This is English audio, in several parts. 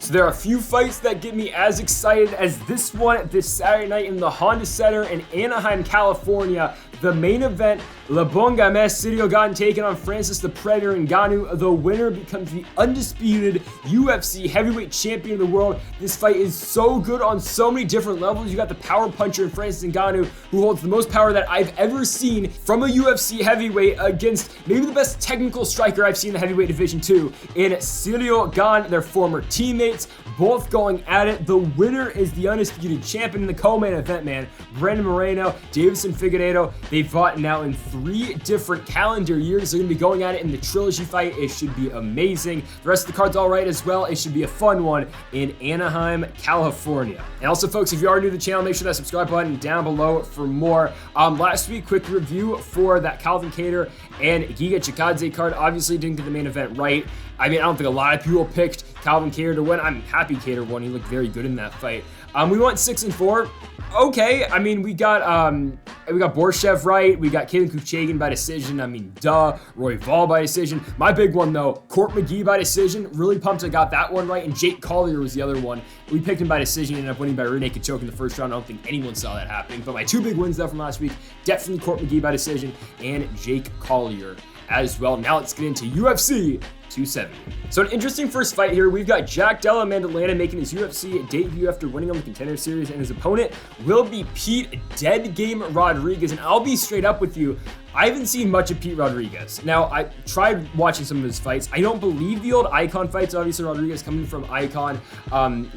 So there are a few fights that get me as excited as this one this Saturday night in the Honda Center in Anaheim, California. The main event, Le Bon Gamin Cirio Gane taking on Francis the Predator Ngannou. The winner becomes the undisputed UFC heavyweight champion of the world. This fight is so good on so many different levels. You got the power puncher in Francis Ngannou, who holds the most power that I've ever seen from a UFC heavyweight, against maybe the best technical striker I've seen in the heavyweight division too, in Cirio Gane, their former teammates, both going at it. The winner is the undisputed champion in the co-main event, man. Brandon Moreno, Davison Figueiredo. They've fought now in 3 different calendar years. They're going to be going at it in the trilogy fight. It should be amazing. The rest of the card's all right as well. It should be a fun one in Anaheim, California. And also, folks, if you are new to the channel, make sure that subscribe button down below for more. Last week, quick review for that Calvin Kattar and Giga Chikadze card. Obviously, didn't get the main event right. I mean, I don't think a lot of people picked Calvin Kattar to win. I'm happy Kattar won. He looked very good in that fight. We went 6-4. Okay, I mean, we got Borshev right. We got Kaden Kuchagan by decision. I mean, duh. Roy Vall by decision. My big one, though, Court McGee by decision. Really pumped I got that one right. And Jake Collier was the other one. We picked him by decision. He ended up winning by rear naked choke in the first round. I don't think anyone saw that happening. But my 2 big wins, though, from last week, definitely Court McGee by decision and Jake Collier as well. Now let's get into UFC 270. So an interesting first fight here. We've got Jack Della Maddalena making his UFC debut after winning on the Contender Series, and his opponent will be Pete Dead Game Rodriguez. And I'll be straight up with you, I haven't seen much of Pete Rodriguez. Now, I tried watching some of his fights. I don't believe the old Icon fights. Obviously, Rodriguez coming from Icon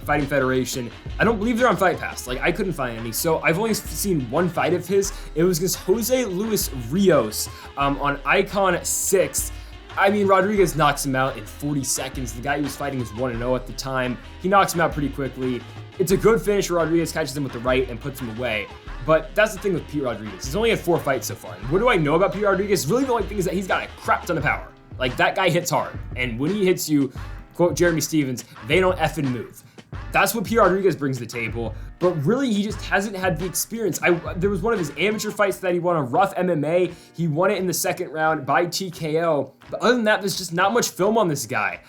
Fighting Federation. I don't believe they're on Fight Pass. Like, I couldn't find any. So I've only seen one fight of his. It was against Jose Luis Rios on Icon 6. I mean, Rodriguez knocks him out in 40 seconds. The guy he was fighting was 1-0 at the time. He knocks him out pretty quickly. It's a good finish. Rodriguez catches him with the right and puts him away. But that's the thing with Pete Rodriguez. He's only had 4 fights so far. And what do I know about Pete Rodriguez? Really, the only thing is that he's got a crap ton of power. Like, that guy hits hard. And when he hits you, quote Jeremy Stevens, they don't effing move. That's what Pete Rodriguez brings to the table, but really he just hasn't had the experience. There was one of his amateur fights that he won on Rough MMA. He won it in the second round by TKO, but other than that, there's just not much film on this guy.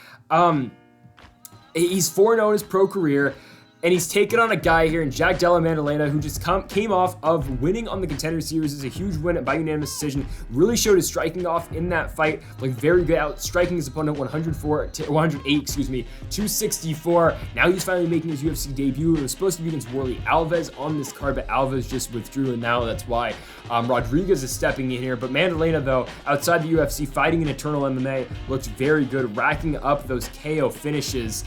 He's 4-0 in his pro career, and he's taken on a guy here in Jack Della Maddalena, who just came off of winning on the Contender Series. Is a huge win by unanimous decision. Really showed his striking off in that fight. Like, very good out striking his opponent 108, 264. Now he's finally making his UFC debut. It was supposed to be against Warley Alves on this card, but Alves just withdrew, and now that's why Rodriguez is stepping in here. But Maddalena, though, outside the UFC, fighting in Eternal MMA, looks very good, racking up those KO finishes.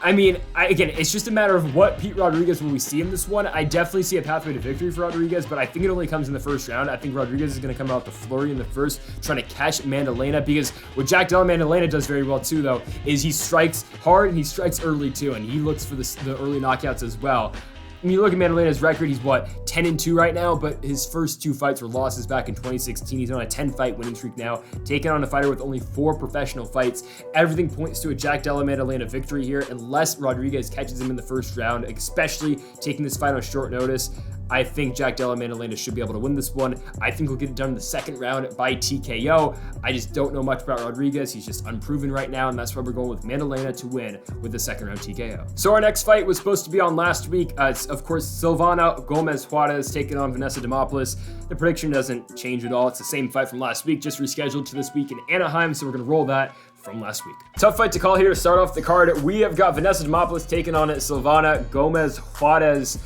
I mean, again, it's just a matter of what Pete Rodriguez will we see in this one. I definitely see a pathway to victory for Rodriguez, but I think it only comes in the first round. I think Rodriguez is going to come out with the flurry in the first, trying to catch Maddalena, because what Jack Della Maddalena does very well too, though, is he strikes hard and he strikes early too, and he looks for the early knockouts as well. When you look at Maddalena's record, he's 10-2 right now, but his first 2 fights were losses back in 2016. He's on a 10-fight winning streak now, taking on a fighter with only 4 professional fights. Everything points to a Jack Della Maddalena victory here, unless Rodriguez catches him in the first round, especially taking this fight on short notice. I think Jack Della Maddalena should be able to win this one. I think he'll get it done in the second round by TKO. I just don't know much about Rodriguez. He's just unproven right now, and that's why we're going with Maddalena to win with the second round TKO. So our next fight was supposed to be on last week. It's, of course, Silvana Gomez Juarez taking on Vanessa Demopoulos. The prediction doesn't change at all. It's the same fight from last week, just rescheduled to this week in Anaheim, so we're going to roll that from last week. Tough fight to call here to start off the card. We have got Vanessa Demopoulos taking on Silvana Gomez Juarez.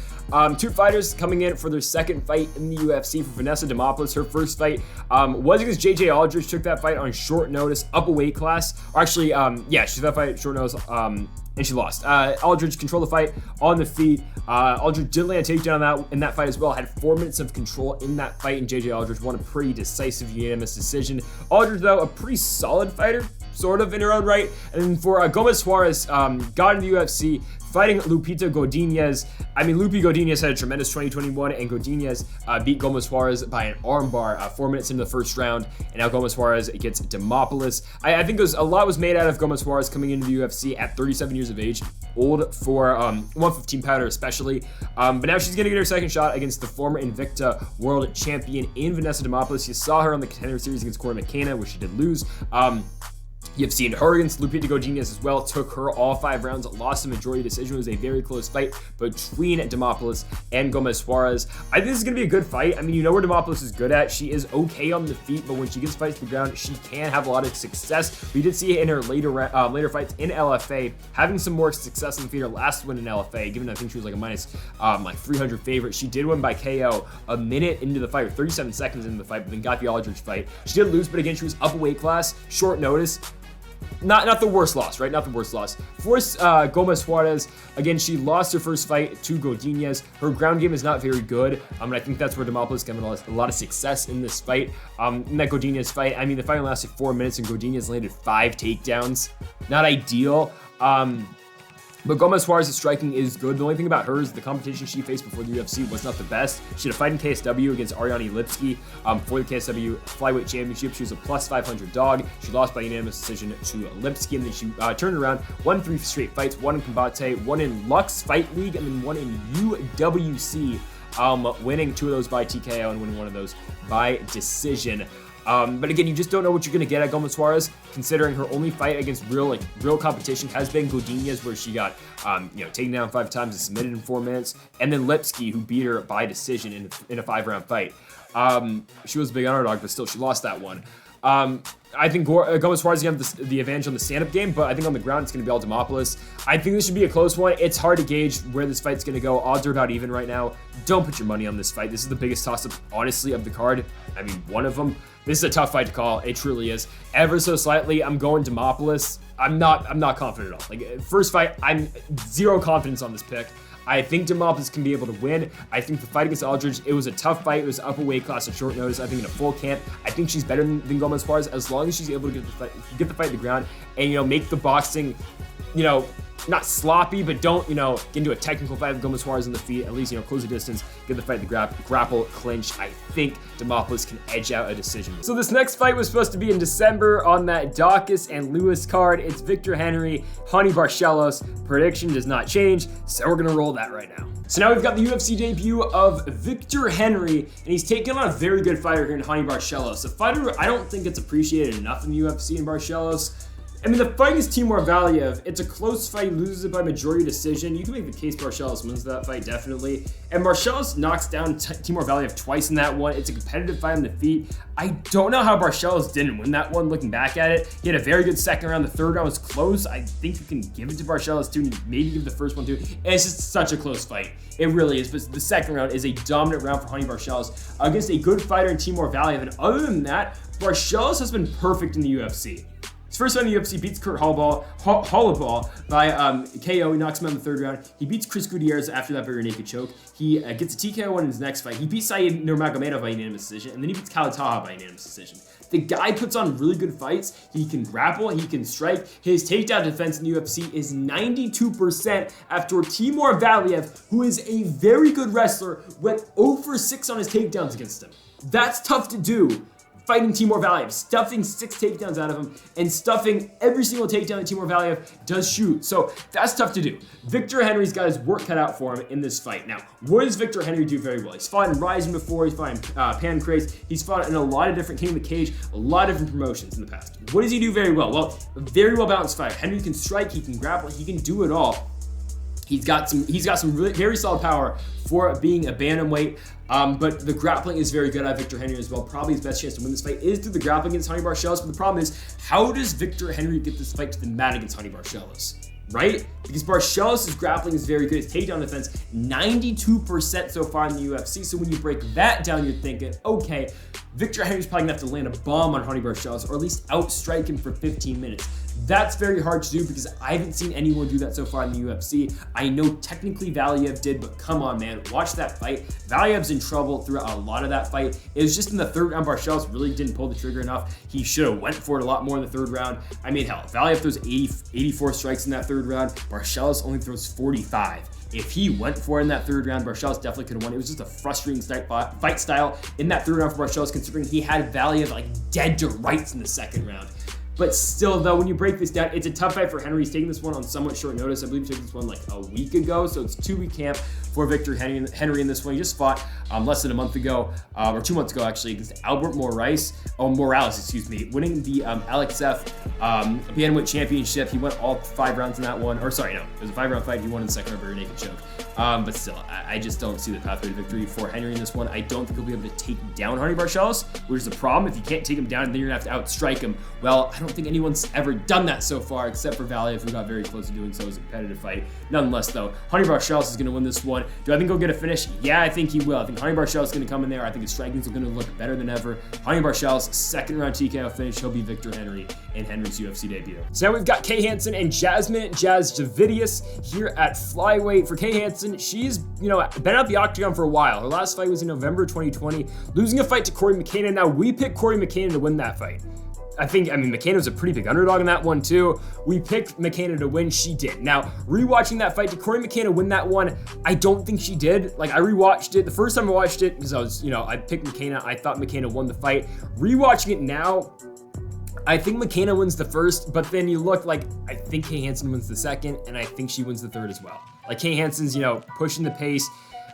2 fighters coming in for their second fight in the UFC. For Vanessa Demopoulos, her first fight was against JJ Aldridge. Took that fight on short notice, up a weight class. Or actually, she took that fight short notice, and she lost. Aldridge controlled the fight on the feet. Aldridge did land a takedown in that fight as well. Had 4 minutes of control in that fight, and JJ Aldridge won a pretty decisive unanimous decision. Aldridge, though, a pretty solid fighter, sort of in her own right. And for Gomez Juarez, got into the UFC, fighting Lupita Godinez. I mean, Lupi Godinez had a tremendous 2021, and Godinez beat Gomez Juarez by an armbar 4 minutes into the first round, and now Gomez Juarez gets Demopoulos. I think a lot was made out of Gomez Juarez coming into the UFC at 37 years of age, old for 115 pounder especially, but now she's going to get her second shot against the former Invicta world champion in Vanessa Demopoulos. You saw her on the Contender Series against Corey McKenna, where she did lose. You've seen her against Lupita Godinez as well. Took her all 5 rounds, lost a majority decision. It was a very close fight between Demopoulos and Gomez Juarez. I think this is going to be a good fight. I mean, you know where Demopoulos is good at. She is okay on the feet, but when she gets fights to the ground, she can have a lot of success. We did see it in her later fights in LFA, having some more success on the feet. Her last win in LFA, given I think she was like a minus 300 favorite. She did win by KO a minute into the fight, or 37 seconds into the fight, but then got the Aldridge fight. She did lose, but again, she was up a weight class, short notice. Not the worst loss, right? Not the worst loss. For Gomez Juarez, again, she lost her first fight to Godinez. Her ground game is not very good, and I think that's where Demopoulos got a lot of success in this fight. In that Godinez fight, I mean, the fight only lasted 4 minutes, and Godinez landed 5 takedowns. Not ideal. But Gomez Juarez's striking is good. The only thing about her is the competition she faced before the UFC was not the best. She had a fight in KSW against Ariane Lipski for the KSW Flyweight Championship. She was a plus 500 dog. She lost by unanimous decision to Lipski, and then she turned around, won 3 straight fights, one in Combate, one in Lux Fight League, and then one in UWC, winning 2 of those by TKO and winning 1 of those by decision. But again, you just don't know what you're going to get at Gomez Juarez, considering her only fight against real competition has been Godinez, where she got, taken down 5 times and submitted in 4 minutes, and then Lipski, who beat her by decision in a 5-round fight. She was a big underdog, but still, she lost that one. I think Gomez Juarez is going to have the advantage on the stand-up game, but I think on the ground it's going to be all Demopoulos. I think this should be a close one. It's hard to gauge where this fight's going to go. Odds are about even right now. Don't put your money on this fight. This is the biggest toss-up, honestly, of the card. I mean, one of them. This is a tough fight to call. It truly is. Ever so slightly, I'm going Demopoulos. I'm not confident at all. Like, first fight, I'm zero confidence on this pick. I think Demopoulos can be able to win. I think the fight against Aldridge, it was a tough fight. It was up a weight class at short notice. I think in a full camp, I think she's better than Gomez Juarez as long as she's able to get the fight to the ground and, make the boxing, not sloppy, but don't, get into a technical fight with Gomez Juarez on the feet. At least, close the distance, get the fight to grapple, clinch. I think Demopoulos can edge out a decision. So this next fight was supposed to be in December on that Dawkins and Lewis card. It's Victor Henry, Hani Barcelos. Prediction does not change, so we're gonna roll that right now. So now we've got the UFC debut of Victor Henry, and he's taking on a very good fighter here in Hani Barcelos. A fighter I don't think it's appreciated enough in the UFC in Barcelos. I mean, the fight is Timur Valiev. It's a close fight, loses it by majority decision. You can make the case Barcelos wins that fight, definitely. And Barcelos knocks down Timur Valiev twice in that one. It's a competitive fight on the feet. I don't know how Barcelos didn't win that one, looking back at it. He had a very good second round. The third round was close. I think you can give it to Barcelos too, and maybe give the first one too. And it's just such a close fight. It really is. But the second round is a dominant round for Hani Barcelos against a good fighter in Timur Valiev. And other than that, Barcelos has been perfect in the UFC. His first fight in the UFC, beats Kurt Holloway by KO. He knocks him out in the third round. He beats Chris Gutierrez after that very naked choke. He gets a TKO in his next fight. He beats Saeed Nurmagomedov by unanimous decision, and then he beats Khalid Taha by unanimous decision. The guy puts on really good fights. He can grapple, he can strike. His takedown defense in the UFC is 92% after Timur Valiev, who is a very good wrestler, went 0 for 6 on his takedowns against him. That's tough to do. Fighting Timur Valiev, stuffing 6 takedowns out of him, and stuffing every single takedown that Timur Valiev does shoot. So that's tough to do. Victor Henry's got his work cut out for him in this fight. Now, what does Victor Henry do very well? He's fought in Rising before, he's fought in Pancrase, he's fought in a lot of different King of the Cage, a lot of different promotions in the past. What does he do very well? Well, a very well balanced fighter. Henry can strike, he can grapple, he can do it all. He's got some really very solid power for being a bantamweight, but the grappling is very good at Victor Henry as well. Probably his best chance to win this fight is through the grappling against Hani Barcelos, but the problem is, how does Victor Henry get this fight to the mat against Hani Barcelos? Right? Because Barcelos' grappling is very good. His takedown defense, 92% so far in the UFC. So when you break that down, you're thinking, okay, Victor Henry's probably gonna have to land a bomb on Hani Barcelos, or at least outstrike him for 15 minutes. That's very hard to do because I haven't seen anyone do that so far in the UFC. I know technically Valiev did, but come on, man. Watch that fight. Valiev's in trouble throughout a lot of that fight. It was just in the third round, Barcelos really didn't pull the trigger enough. He should have went for it a lot more in the third round. I mean, hell, Valiev throws 84 strikes in that third round. Barcelos only throws 45. If he went for it in that third round, Barcelos definitely could have won. It was just a frustrating fight style in that third round for Barcelos, considering he had Valiev like dead to rights in the second round. But still, though, when you break this down, it's a tough fight for Henry. He's taking this one on somewhat short notice. I believe he took this one like a week ago, so it's 2-week camp for Victor Henry in this one. He just fought less than a month ago, or 2 months ago, actually, against Albert Morales, winning the LXF Bantamweight Championship. He went all 5 rounds in that one. Or sorry, no, it was a 5-round fight. He won in the second round by a naked choke. But still, I just don't see the pathway to victory for Henry in this one. I don't think he'll be able to take down Hardy Barcelos, which is a problem. If you can't take him down, then you're going to have to outstrike him. Well, I don't think anyone's ever done that so far, except for Valdez, who got very close to doing so as a competitive fight. Nonetheless, though, Hardy Barcelos is going to win this one. Do I think he'll get a finish? Yeah, I think he will. I think Hardy Barcelos is going to come in there. I think his striking's going to look better than ever. Hardy Barcelos, second round TKO finish. He'll be Victor Henry in Henry's UFC debut. So now we've got Kay Hansen and Jasudavicius here at flyweight. For Kay Hansen, she's been out the octagon for a while. Her last fight was in November 2020, losing a fight to Corey McCann. Now we picked Corey McCann to win that fight. McCann was a pretty big underdog in that one too. We picked McCann to win. She did. Now, rewatching that fight, did Corey McCann win that one? I don't think she did. Like, I rewatched it. The first time I watched it, because I picked McCann. I thought McCann won the fight. Rewatching it now, I think McCann wins the first, but then you look like, I think Kay Hansen wins the second, and I think she wins the third as well. Like, Kay Hansen's, pushing the pace.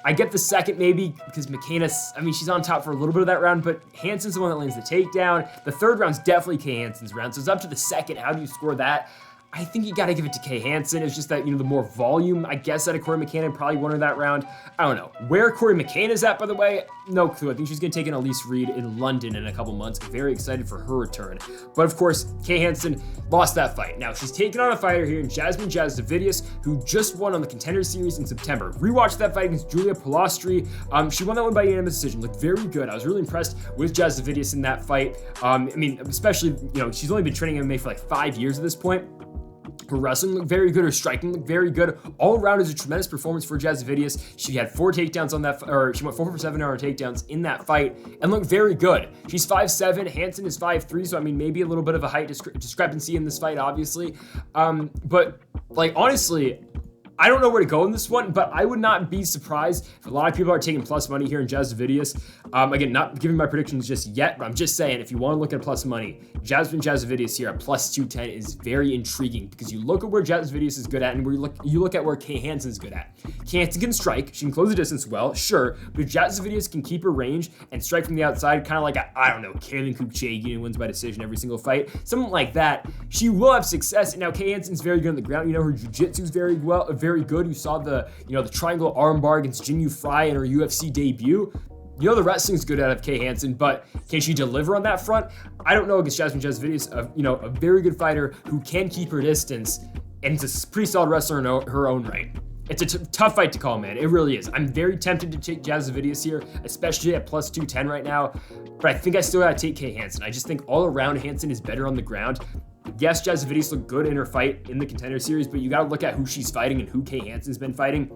I get the second maybe because McCann, she's on top for a little bit of that round, but Hansen's the one that lands the takedown. The third round's definitely Kay Hansen's round, so it's up to the second. How do you score that? I think you got to give it to Kay Hansen. It's just that, the more volume, I guess, out of Corey McCann probably won her that round. I don't know. Where Corey McCann is at, by the way, no clue. I think she's going to take an Elise Reed in London in a couple months. Very excited for her return. But, of course, Kay Hansen lost that fight. Now, she's taking on a fighter here in Jasudavicius, who just won on the Contender Series in September. Rewatched that fight against Julia Polastri. She won that one by unanimous decision. Looked very good. I was really impressed with Jasudavicius in that fight. Especially, she's only been training MMA for like 5 years at this point. Her wrestling looked very good. Her striking looked very good. All around is a tremendous performance for Jasudavicius. She had 4 takedowns on that, or she went 4 for 7 on her takedowns in that fight and looked very good. She's 5'7". Hansen is 5'3", so maybe a little bit of a height discrepancy in this fight, obviously. But honestly, I don't know where to go in this one, but I would not be surprised if a lot of people are taking plus money here in Jasudavicius. Again, not giving my predictions just yet, but I'm just saying, if you want to look at plus money, Jasudavicius here at plus 210 is very intriguing because you look at where Jasudavicius is good at and where you look at where Kay Hansen is good at. Kay Hansen can strike. She can close the distance well, sure, but Jasudavicius can keep her range and strike from the outside, kind of like Kaylin Kupchagi who wins by decision every single fight. Something like that. She will have success. And now Kay Hansen's very good on the ground. Her jiu-jitsu is very good. You saw the triangle armbar against Jinyu Fry in her UFC debut. The wrestling's good out of Kay Hansen, but can she deliver on that front? I don't know against Jasudavicius, a very good fighter who can keep her distance, and it's a pretty solid wrestler in her own right. It's a tough fight to call, man. It really is. I'm very tempted to take Jasudavicius here, especially at plus 210 right now, but I think I still gotta take Kay Hansen. I just think all around Hansen is better on the ground. Yes, Jasudavicius looked good in her fight in the Contender Series, but you got to look at who she's fighting and who Kay Hansen's been fighting.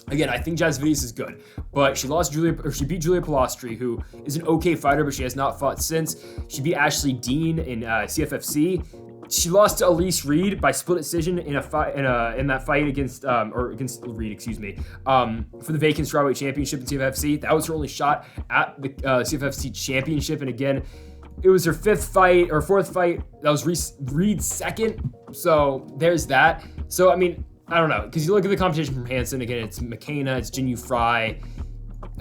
Again, I think Jasudavicius is good, but she beat Julia Polastri, who is an okay fighter, but she has not fought since. She beat Ashley Dean in CFFC. She lost to Elise Reed by split decision in that fight against Reed, for the vacant strawweight championship in CFFC. That was her only shot at the CFFC championship, and again, it was her fourth fight. That was Reed's second. So there's that. So, I don't know. Because you look at the competition from Hansen. Again, it's McCann, it's Jinyu Fry.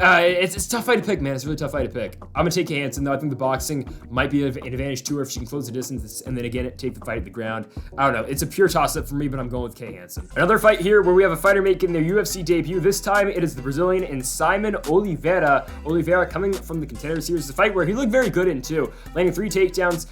It's a tough fight to pick, man. It's a really tough fight to pick. I'm going to take Hansen, though. I think the boxing might be an advantage to her if she can close the distance and then, again, take the fight at the ground. I don't know. It's a pure toss-up for me, but I'm going with Kay Hansen. Another fight here where we have a fighter making their UFC debut. This time, it is the Brazilian and Simon Oliveira. Oliveira coming from the Contender Series. It's a fight where he looked very good in, too. Landing 3 takedowns.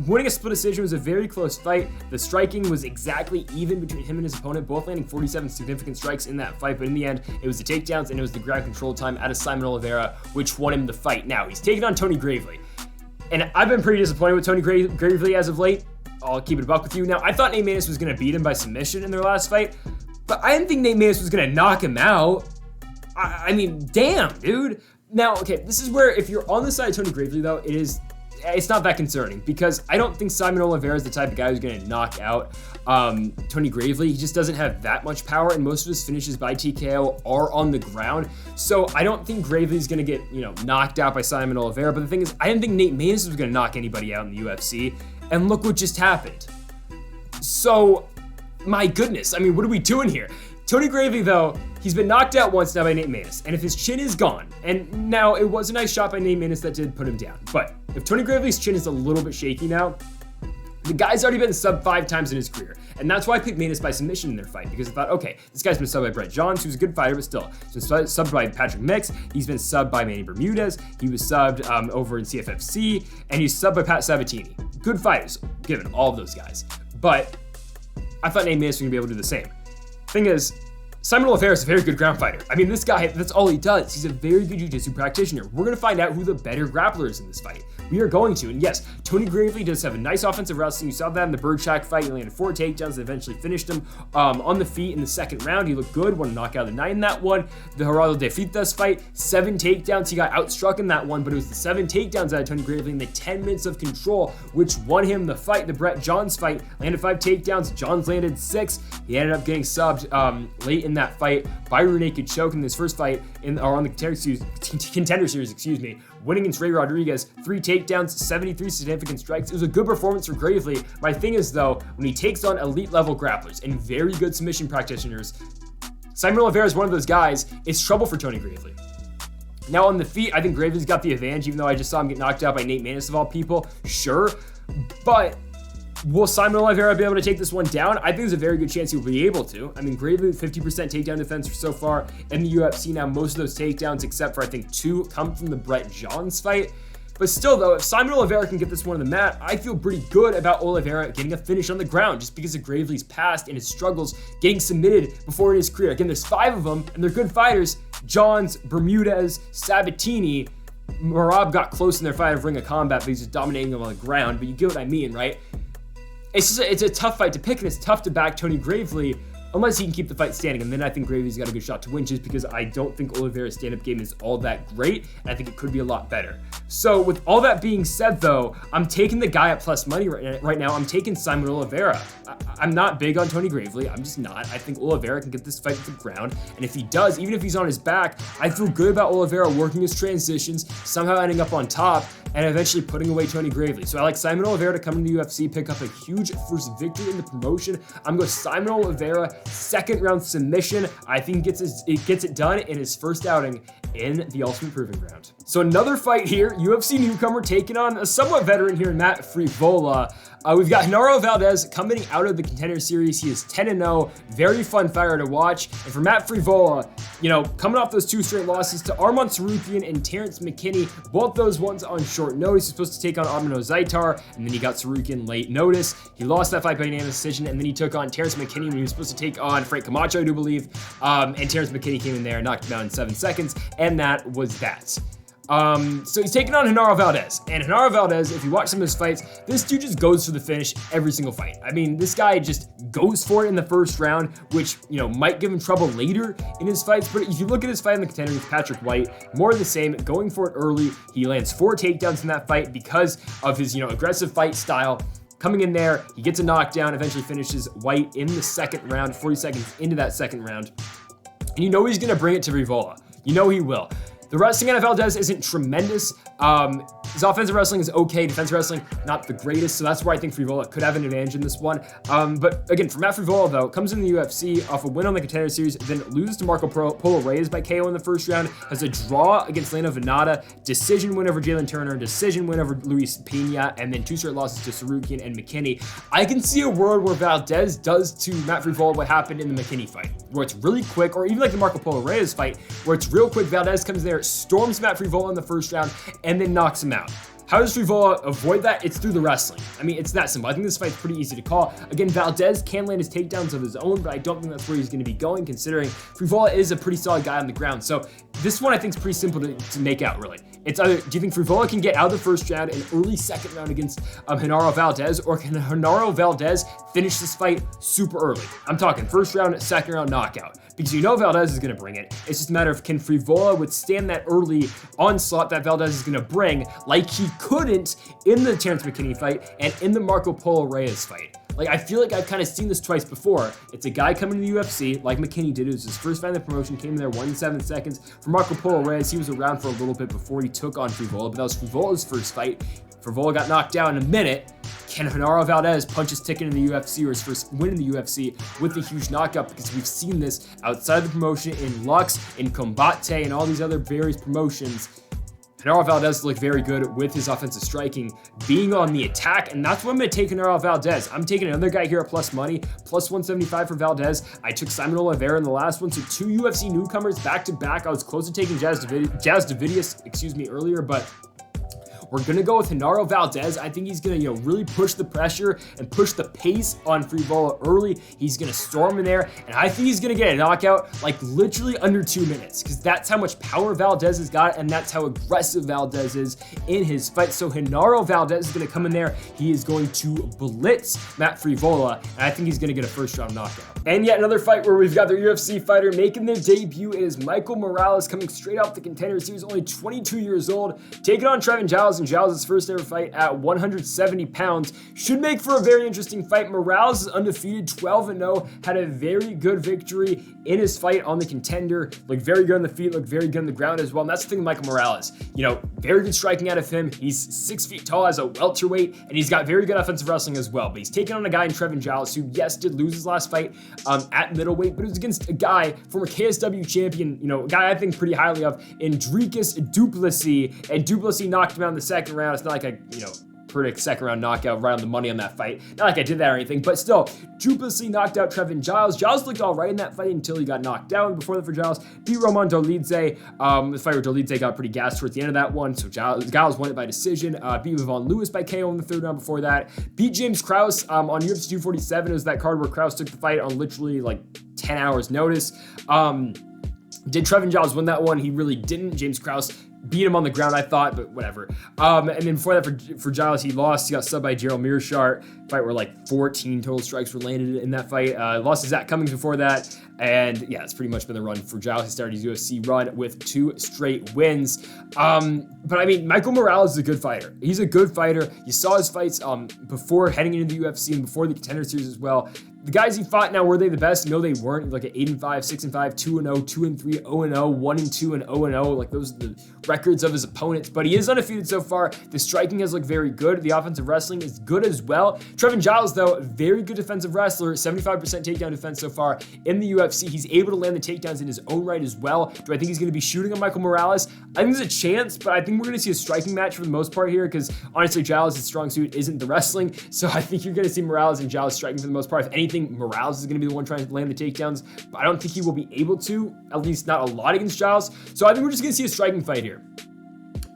Winning a split decision was a very close fight. The striking was exactly even between him and his opponent, both landing 47 significant strikes in that fight, but in the end, it was the takedowns and it was the ground control time out of Simon Oliveira, which won him the fight. Now, he's taking on Tony Gravely. And I've been pretty disappointed with Tony Gravely as of late. I'll keep it a buck with you. Now, I thought Nate Maness was going to beat him by submission in their last fight, but I didn't think Nate Maness was going to knock him out. Damn, dude. Now, okay, this is where if you're on the side of Tony Gravely, though, it's not that concerning because I don't think Simon Oliveira is the type of guy who's going to knock out Tony Gravely. He just doesn't have that much power, and most of his finishes by TKO are on the ground. So I don't think Gravely's going to get, knocked out by Simon Oliveira. But the thing is, I didn't think Nate Maness was going to knock anybody out in the UFC. And look what just happened. So, my goodness, I mean, what are we doing here? Tony Gravely, though, he's been knocked out once now by Nate Maness, and if his chin is gone, and now it was a nice shot by Nate Maness that did put him down, but if Tony Gravely's chin is a little bit shaky now, the guy's already been sub 5 times in his career, and that's why I picked Maness by submission in their fight, because I thought, okay, this guy's been subbed by Brett Johns, who's a good fighter, but still, he's been subbed by Patrick Mix, he's been subbed by Manny Bermudez, he was subbed over in CFFC, and he's subbed by Pat Sabatini. Good fighters, given all of those guys, but I thought Nate Maness was going to be able to do the same. Thing is, Simon Oliveira is a very good ground fighter. I mean, this guy, that's all he does. He's a very good jiu-jitsu practitioner. We're going to find out who the better grappler is in this fight. We are going to. And yes, Tony Gravely does have a nice offensive wrestling. You saw that in the Bergshak fight. He landed 4 takedowns and eventually finished him on the feet in the second round. He looked good, won a knockout of the night in that one. The Gerardo de Fritas fight, 7 takedowns. He got outstruck in that one, but it was the 7 takedowns out of Tony Gravely in the 10 minutes of control, which won him the fight. The Brett Johns fight, landed 5 takedowns. Johns landed 6. He ended up getting subbed late in that fight by rear naked choke in this first fight on the contender series, winning against Ray Rodriguez, 3 takedowns, 73 significant strikes. It was a good performance for Gravely. My thing is, though, when he takes on elite level grapplers and very good submission practitioners, Simon Oliveira is one of those guys. It's trouble for Tony Gravely. Now on the feet, I think Gravely's got the advantage, even though I just saw him get knocked out by Nate Maness of all people. Sure, but will Simon Oliveira be able to take this one down? I think there's a very good chance he'll be able to. I mean, Gravely, 50% takedown defense so far in the UFC. Now, most of those takedowns, except for I think 2, come from the Brett Johns fight. But still, though, if Simon Oliveira can get this one on the mat, I feel pretty good about Oliveira getting a finish on the ground just because of Gravely's past and his struggles getting submitted before in his career. Again, there's 5 of them, and they're good fighters. Johns, Bermudez, Sabatini. Marab got close in their fight of Ring of Combat, but he's just dominating them on the ground. But you get what I mean, right? It's a tough fight to pick, and it's tough to back Tony Gravely unless he can keep the fight standing, and then I think Gravely's got a good shot to win just because I don't think Oliveira's stand-up game is all that great, and I think it could be a lot better. So with all that being said, though, I'm taking the guy at plus money right now. I'm taking Simon Oliveira. I'm not big on Tony Gravely. I'm just not. I think Oliveira can get this fight to the ground, and if he does, even if he's on his back, I feel good about Oliveira working his transitions, somehow ending up on top, and eventually putting away Tony Gravely. So I like Simon Oliveira to come into the UFC, pick up a huge first victory in the promotion. I'm going to Simon Oliveira, 2nd round submission. I think it gets it done in his first outing in the Ultimate Proving Ground. So another fight here, UFC newcomer taking on a somewhat veteran here, Matt Frevola. We've got Genaro Valdez coming out of the Contender Series. He is 10-0, very fun fighter to watch. And for Matt Frevola, coming off those 2 straight losses to Arman Tsarukyan and Terrence McKinney, both those ones on short notice. He's supposed to take on Armando Zaitar, and then he got Tsarukyan late notice. He lost that fight by unanimous decision, and then he took on Terrence McKinney when he was supposed to take on Frank Camacho, I do believe. And Terrence McKinney came in there and knocked him out in 7 seconds, and that was that. So he's taking on Genaro Valdez, and Genaro Valdez, if you watch some of his fights, this dude just goes for the finish every single fight. I mean, this guy just goes for it in the first round, which, might give him trouble later in his fights, but if you look at his fight in the Contender with Patrick White, more of the same, going for it early. He lands 4 takedowns in that fight because of his, aggressive fight style. Coming in there, he gets a knockdown, eventually finishes White in the 2nd round, 40 seconds into that 2nd round. And he's going to bring it to Frevola. He will. The wrestling out of Valdez isn't tremendous. His offensive wrestling is okay. Defensive wrestling, not the greatest. So that's where I think Frevola could have an advantage in this one. But again, for Matt Frevola, though, comes in the UFC off a win on the Contender Series, then loses to Marco Polo Reyes by KO in the first round, has a draw against Leno Venata, decision win over Jalen Turner, decision win over Luis Pena, and then 2 straight losses to Tsarukyan and McKinney. I can see a world where Valdez does to Matt Frevola what happened in the McKinney fight, where it's really quick, or even like the Marco Polo Reyes fight, where it's real quick. Valdez comes there, storms Matt Frevola in the first round, and then knocks him out. How does Frevola avoid that? It's through the wrestling. I mean, it's that simple. I think this fight's pretty easy to call. Again, Valdez can land his takedowns of his own, but I don't think that's where he's going to be going, considering Frevola is a pretty solid guy on the ground. So this one I think is pretty simple to make out, really. It's either, do you think Frevola can get out of the first round and early 2nd round against Genaro Valdez, or can Genaro Valdez finish this fight super early? I'm talking 1st round, 2nd round knockout. Because Valdez is going to bring it. It's just a matter of, can Frevola withstand that early onslaught that Valdez is going to bring, like he couldn't in the Terrence McKinney fight and in the Marco Polo Reyes fight. Like, I feel like I've kind of seen this twice before. It's a guy coming to the UFC, like McKinney did. It was his first fight in the promotion, came in there, won in 7 seconds. For Marco Polo Reyes, he was around for a little bit before he took on Frevola, but that was Frevola's first fight. Frevola got knocked down in a minute. Can Valdez punch his ticket in the UFC or his first win in the UFC with a huge knockout? Because we've seen this outside the promotion in Lux, in Combate, and all these other various promotions. Valdez looked very good with his offensive striking, being on the attack, and that's what I'm going to take Valdez. I'm taking another guy here at plus money, plus 175 for Valdez. I took Simon Oliveira in the last one, so 2 UFC newcomers back-to-back. I was close to taking Jasudavicius, earlier, but we're going to go with Valdez. I think he's going to, really push the pressure and push the pace on Frevola early. He's going to storm in there, and I think he's going to get a knockout like literally under 2 minutes, because that's how much power Valdez has got, and that's how aggressive Valdez is in his fight. So Valdez is going to come in there. He is going to blitz Matt Frevola, and I think he's going to get a first-round knockout. And yet another fight where we've got their UFC fighter making their debut. It is Michael Morales coming straight off the Contender Series, only 22 years old, taking on Trevin Giles. And Giles' first ever fight at 170 pounds. Should make for a very interesting fight. Morales is undefeated, 12-0, had a very good victory in his fight on the Contender. Looked very good on the feet, looked very good on the ground as well. And that's the thing with Michael Morales. Very good striking out of him. He's 6 feet tall as a welterweight, and he's got very good offensive wrestling as well. But he's taking on a guy in Trevin Giles who, yes, did lose his last fight at middleweight, but it was against a guy, former KSW champion, a guy I think pretty highly of, Dricus Du Plessis, and Du Plessis knocked him out in the second round. It's not like I, predict second round knockout right on the money on that fight. Not like I did that or anything, but still, Du Plessis knocked out Trevin Giles. Giles looked all right in that fight until he got knocked down. Before that for Giles, beat Roman Dolidze. The fight where Dolidze got pretty gassed towards the end of that one, so Giles won it by decision. Beat Yvonne Lewis by KO in the third round before that. Beat James Krause on UFC 247. It was that card where Krause took the fight on literally like 10 hours notice. Did Trevin Giles win that one? He really didn't. James Krause beat him on the ground, I thought, but whatever. And then before that, for Giles, he lost. He got subbed by Gerald Mearshart. Fight where like 14 total strikes were landed in that fight. Lost to Zach Cummings before that. And yeah, it's pretty much been the run for Giles. He started his UFC run with 2 straight wins. But I mean, Michael Morales is a good fighter. He's a good fighter. You saw his fights before heading into the UFC and before the Contender Series as well. The guys he fought, now were they the best? No, they weren't. Like at 8-5, 6-5, 2-0, 2-3, 0-0, 1-2, and 0-0. Like those are the records of his opponents. But he is undefeated so far. The striking has looked very good. The offensive wrestling is good as well. Trevin Giles, though, very good defensive wrestler. 75% takedown defense so far in the UFC. He's able to land the takedowns in his own right as well. Do I think he's going to be shooting on Michael Morales? I think there's a chance, but I think we're going to see a striking match for the most part here, because honestly, Giles' strong suit isn't the wrestling. So I think you're going to see Morales and Giles striking for the most part. If anything, Morales is going to be the one trying to land the takedowns, but I don't think he will be able to, at least not a lot against Giles. So I think we're just going to see a striking fight here.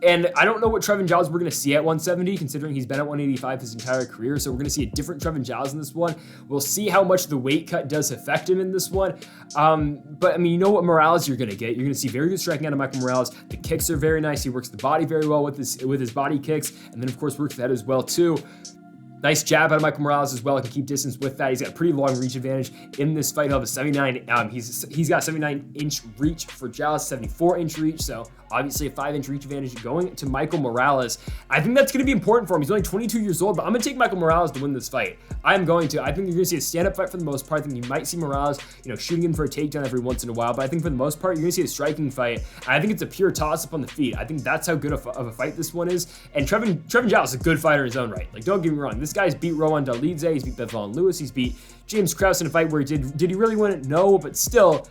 And I don't know what Trevin Giles we're going to see at 170, considering he's been at 185 his entire career. So we're going to see a different Trevin Giles in this one. We'll see how much the weight cut does affect him in this one. But I mean, you know what Morales you're going to get. You're going to see very good striking out of Michael Morales. The kicks are very nice. He works the body very well with his body kicks, and then of course works the head as well too. Nice jab out of Michael Morales as well. He can keep distance with that. He's got a pretty long reach advantage in this fight. He'll have a 79. He's got 79-inch reach for Giles, 74-inch reach. So obviously a 5-inch reach advantage going to Michael Morales. I think that's going to be important for him. He's only 22 years old, but I'm going to take Michael Morales to win this fight. I'm going to. I think you're going to see a stand-up fight for the most part. I think you might see Morales, shooting in for a takedown every once in a while. But I think for the most part, you're going to see a striking fight. And I think it's a pure toss-up on the feet. I think that's how good of a fight this one is. And Trevin Giles is a good fighter in his own right. Like, don't get me wrong. This guy's beat Roman Dolidze. He's beat Yvonne Lewis. He's beat James Krause in a fight where did he really win it? No, but still,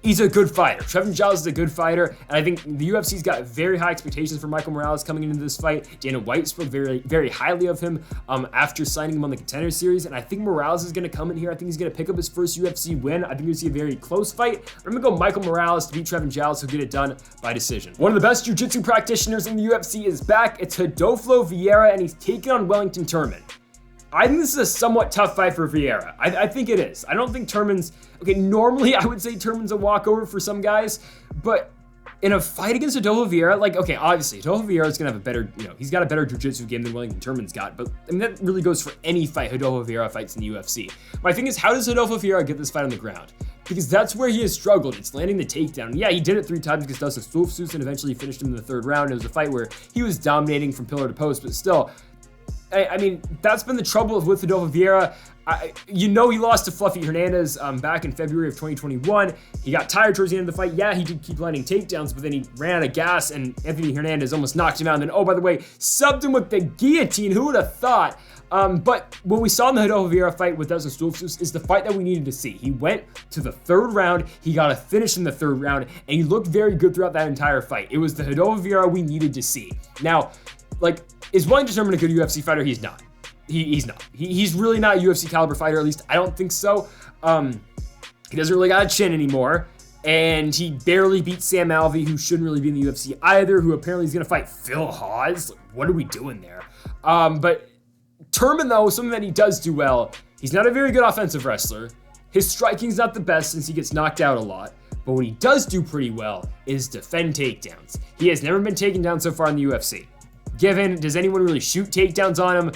he's a good fighter. Trevin Giles is a good fighter, and I think the UFC's got very high expectations for Michael Morales coming into this fight. Dana White spoke very, very highly of him after signing him on the Contender Series, and I think Morales is going to come in here. I think he's going to pick up his first UFC win. I think you're going to see a very close fight. I'm going to go Michael Morales to beat Trevin Giles, who'll get it done by decision. One of the best jiu-jitsu practitioners in the UFC is back. It's Rodolfo Vieira, and he's taking on Wellington Turman. I think this is a somewhat tough fight for Vieira. I think it is. I don't think Turman's... Okay, normally I would say Turman's a walkover for some guys, but in a fight against Rodolfo Vieira, obviously, Rodolfo Vieira is going to have a better, he's got a better jiu-jitsu game than Wellington Turman's got, but I mean, that really goes for any fight Rodolfo Vieira fights in the UFC. My thing is, how does Rodolfo Vieira get this fight on the ground? Because that's where he has struggled. It's landing the takedown. Yeah, he did it 3 times against Dustin Stoltzfus and eventually finished him in the third round. It was a fight where he was dominating from pillar to post, but still, I mean, that's been the trouble with Rodolfo Vieira. He lost to Fluffy Hernandez back in February of 2021. He got tired towards the end of the fight. Yeah, he did keep landing takedowns, but then he ran out of gas, and Anthony Hernandez almost knocked him out. And then, oh, by the way, subbed him with the guillotine. Who would have thought? But what we saw in the Rodolfo Vieira fight with Jasudavicius is the fight that we needed to see. He went to the third round. He got a finish in the third round, and he looked very good throughout that entire fight. It was the Rodolfo Vieira we needed to see. Now, is Wellington Turman a good UFC fighter? He's not. He's not. He's really not a UFC caliber fighter, at least I don't think so. He doesn't really got a chin anymore, and he barely beat Sam Alvey, who shouldn't really be in the UFC either, who apparently is going to fight Phil Hawes. What are we doing there? But Turman, though, something that he does do well, he's not a very good offensive wrestler. His striking's not the best since he gets knocked out a lot. But what he does do pretty well is defend takedowns. He has never been taken down so far in the UFC. Does anyone really shoot takedowns on him?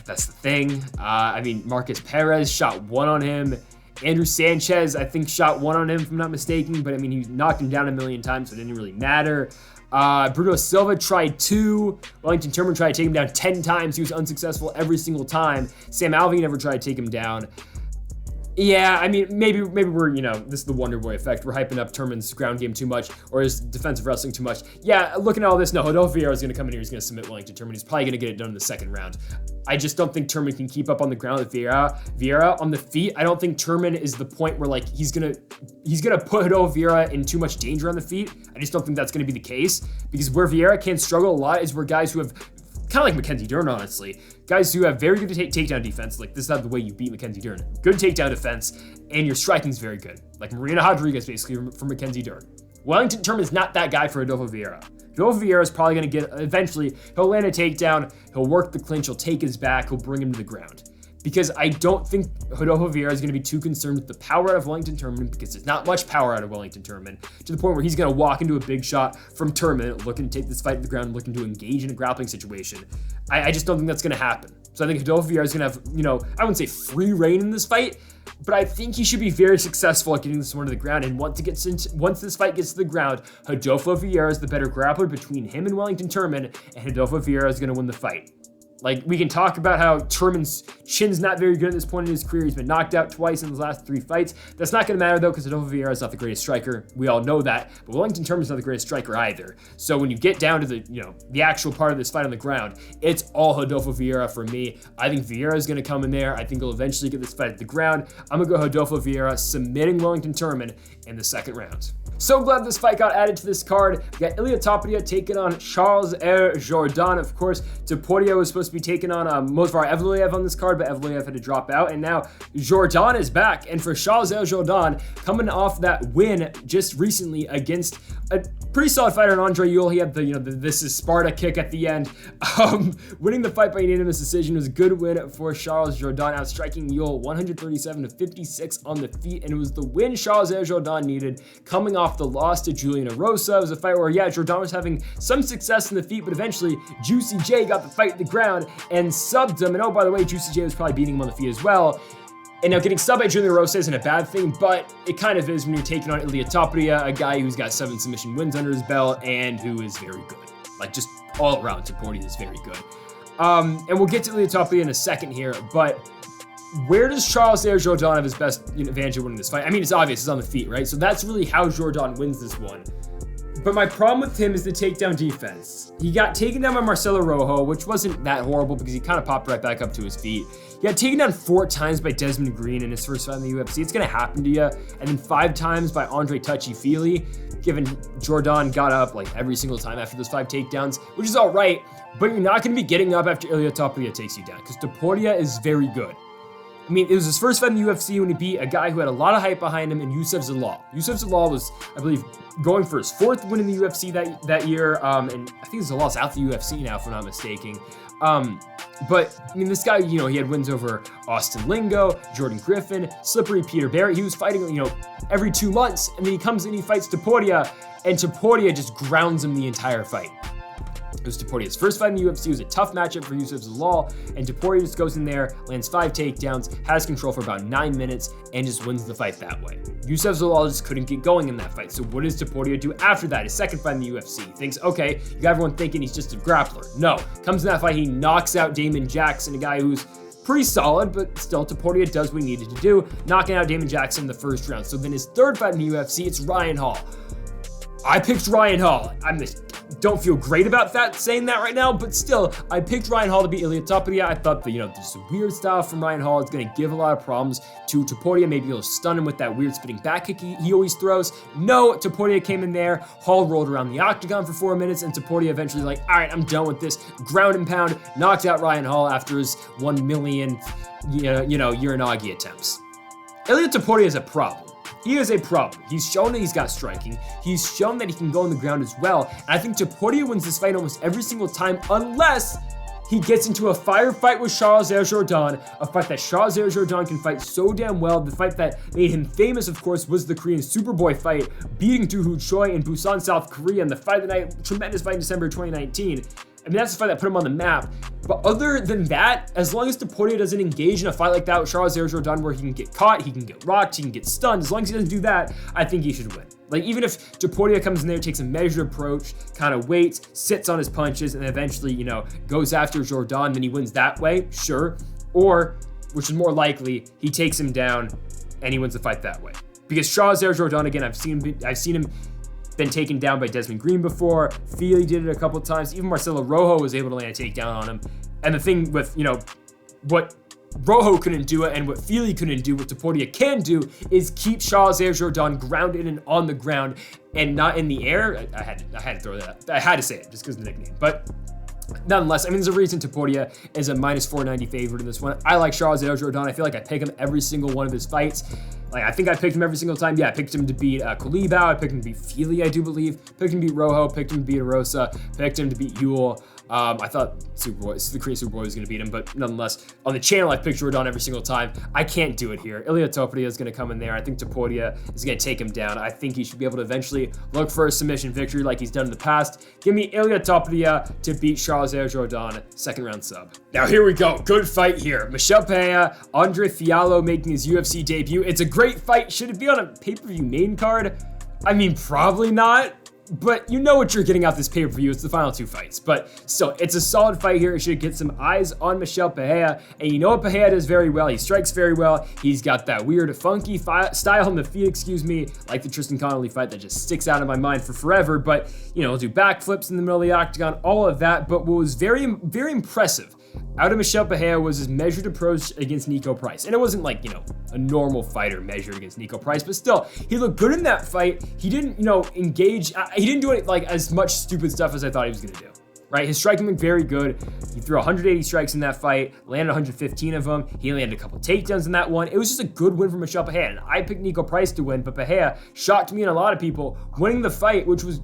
That's the thing. I mean, Marcus Perez shot one on him. Andrew Sanchez, I think, shot one on him, if I'm not mistaken. But, I mean, he knocked him down a million times, so it didn't really matter. Bruno Silva tried 2. Wellington Turman tried to take him down 10 times. He was unsuccessful every single time. Sam Alvey never tried to take him down. Yeah, I mean, maybe we're, this is the Wonder Boy effect. We're hyping up Turman's ground game too much, or his defensive wrestling too much. Yeah, looking at all this, no, Rodolfo Vieira is going to come in here. He's going to submit Wellington Turman. He's probably going to get it done in the second round. I just don't think Turman can keep up on the ground with Vieira on the feet. I don't think Turman is the point where he's gonna put Rodolfo Vieira in too much danger on the feet. I just don't think that's going to be the case, because where Vieira can struggle a lot is where guys who have, kind of like Mackenzie Dern, honestly, guys who have very good takedown defense, this is not the way you beat Mackenzie Dern. Good takedown defense, and your striking's very good. Like Marina Rodriguez, basically, from Mackenzie Dern. Wellington Turman is not that guy for Rodolfo Vieira. Rodolfo Vieira is probably going to eventually, he'll land a takedown, he'll work the clinch, he'll take his back, he'll bring him to the ground. Because I don't think Rodolfo Vieira is going to be too concerned with the power out of Wellington Turman, because there's not much power out of Wellington Turman, to the point where he's going to walk into a big shot from Turman, looking to take this fight to the ground, looking to engage in a grappling situation. I just don't think that's going to happen. So I think Rodolfo Vieira is going to have, I wouldn't say free reign in this fight, but I think he should be very successful at getting this one to the ground. And once this fight gets to the ground, Rodolfo Vieira is the better grappler between him and Wellington Turman, and Rodolfo Vieira is going to win the fight. We can talk about how Turman's chin's not very good at this point in his career. He's been knocked out twice in his last 3 fights. That's not going to matter, though, because Rodolfo Vieira is not the greatest striker. We all know that. But Wellington Turman's not the greatest striker either. So when you get down to the actual part of this fight on the ground, it's all Rodolfo Vieira for me. I think Vieira is going to come in there. I think he'll eventually get this fight at the ground. I'm going to go Rodolfo Vieira submitting Wellington Turman in the second round. So glad this fight got added to this card. We got Ilia Topuria taking on Charles Jourdain. Of course, Topuria was supposed to be taking on Movsar Evloev on this card, but Evloev had to drop out. And now Jourdain is back. And for Charles Jourdain, coming off that win just recently against a pretty solid fighter in Andre Ewell. He had the this is Sparta kick at the end. Winning the fight by unanimous decision was a good win for Charles Jourdain, outstriking Ewell 137-56 on the feet. And it was the win Charles Jourdain needed, coming off the loss to Julian Erosa. It was a fight where, Jourdain was having some success in the feet, but eventually Juicy J got the fight to the ground and subbed him. And oh, by the way, Juicy J was probably beating him on the feet as well. And now getting subbed by Julian Erosa isn't a bad thing, but it kind of is when you're taking on Ilia Topuria, a guy who's got 7 submission wins under his belt and who is very good. Just all around, Topuria is very good. And we'll get to Ilia Topuria in a second here, but where does Charles Jourdain have his best advantage of winning this fight? I mean, it's obvious, it's on the feet, right? So that's really how Jourdain wins this one. But my problem with him is the takedown defense. He got taken down by Marcelo Rojo, which wasn't that horrible because he kind of popped right back up to his feet. He got taken down 4 times by Desmond Green in his first fight in the UFC. It's going to happen to you. And then 5 times by Andre Touchy-Feely, given Jourdain got up every single time after those 5 takedowns, which is all right. But you're not going to be getting up after Ilia Topuria takes you down because Topuria is very good. I mean, it was his first fight in the UFC when he beat a guy who had a lot of hype behind him in Youssef Zalal. Youssef Zalal was, I believe, going for his 4th win in the UFC that year, and I think Zalal's out the UFC now, if I'm not mistaken. But, I mean, this guy, he had wins over Austin Lingo, Jordan Griffin, Slippery Peter Barrett. He was fighting, every 2 months, and then he comes in, he fights Topuria, and Topuria just grounds him the entire fight. It was Topuria's first fight in the UFC. It was a tough matchup for Youssef Zalal, and Topuria just goes in there, lands 5 takedowns, has control for about 9 minutes, and just wins the fight that way. Youssef Zalal just couldn't get going in that fight. So what does Topuria do after that? His second fight in the UFC. He thinks, okay, you got everyone thinking he's just a grappler. No, comes in that fight, he knocks out Damon Jackson, a guy who's pretty solid, but still Topuria does what he needed to do, knocking out Damon Jackson in the first round. So then his third fight in the UFC, it's Ryan Hall. I picked Ryan Hall. Don't feel great about that, saying that right now, but still, I picked Ryan Hall to beat Ilia Topuria. I thought that, there's a weird style from Ryan Hall. It's going to give a lot of problems to Topuria. Maybe he'll stun him with that weird spinning back kick he always throws. No, Topuria came in there. Hall rolled around the octagon for 4 minutes, and Topuria eventually like, all right, I'm done with this. Ground and pound, knocked out Ryan Hall after his 1 million, Uranagi attempts. Ilia Topuria is a problem. He is a problem. He's shown that he's got striking. He's shown that he can go on the ground as well. And I think Topuria wins this fight almost every single time unless he gets into a firefight with Charles Jourdain, a fight that Charles Jourdain can fight so damn well. The fight that made him famous, of course, was the Korean Superboy fight, beating Doo-Ho Choi in Busan, South Korea, and the fight of the night, tremendous fight in December 2019. That's the fight that put him on the map. But other than that, as long as Topuria doesn't engage in a fight like that with Charles Jourdain where he can get caught, he can get rocked, he can get stunned, as long as he doesn't do that, I think he should win. Like, even if Topuria comes in there, takes a measured approach, kind of waits, sits on his punches, and eventually, goes after Jourdain, then he wins that way, sure. Or, which is more likely, he takes him down and he wins the fight that way. Because Charles Jourdain, again, I've seen him been taken down by Desmond Green before. Fialho did it a couple times. Even Marcelo Rojo was able to land a takedown on him. And the thing with, what Rojo couldn't do it and what Fialho couldn't do, what Topuria can do, is keep Charles Jourdain grounded and on the ground and not in the air. I had to throw that out. I had to say it just because of the nickname. But nonetheless, there's a reason Topuria is a minus 490 favorite in this one. I like Charles Jourdain. I feel like I pick him every single one of his fights. Like, I think I picked him every single time. Yeah, I picked him to beat Kulibao. I picked him to beat Fialho, I do believe. Picked him to beat Rojo. Picked him to beat Arosa. Picked him to beat Yule. I thought the Korean Superboy was going to beat him, but nonetheless, on the channel, I picked Jourdain every single time. I can't do it here. Ilia Topuria is going to come in there. I think Topuria is going to take him down. I think he should be able to eventually look for a submission victory like he's done in the past. Give me Ilia Topuria to beat Charles Jourdain, second round sub. Now here we go. Good fight here. Michel Pereira, Andre Fialho making his UFC debut. It's a great fight. Should it be on a pay-per-view main card? Probably not. But you know what you're getting out this pay-per-view. It's the final 2 fights. But still, it's a solid fight here. It should get some eyes on Michel Pereira. And you know what Pereira does very well? He strikes very well. He's got that weird, funky style in the feet, like the Tristan Connolly fight that just sticks out of my mind for forever. But, he'll do backflips in the middle of the octagon, all of that. But what was very, very impressive out of Michel Pereira was his measured approach against Nico Price. And it wasn't like, a normal fighter measured against Nico Price, but still, he looked good in that fight. He didn't, engage. He didn't do it as much stupid stuff as I thought he was going to do. Right? His striking looked very good. He threw 180 strikes in that fight, landed 115 of them. He landed a couple takedowns in that one. It was just a good win for Michel Pereira. And I picked Nico Price to win, but Pereira shocked me and a lot of people winning the fight, which was,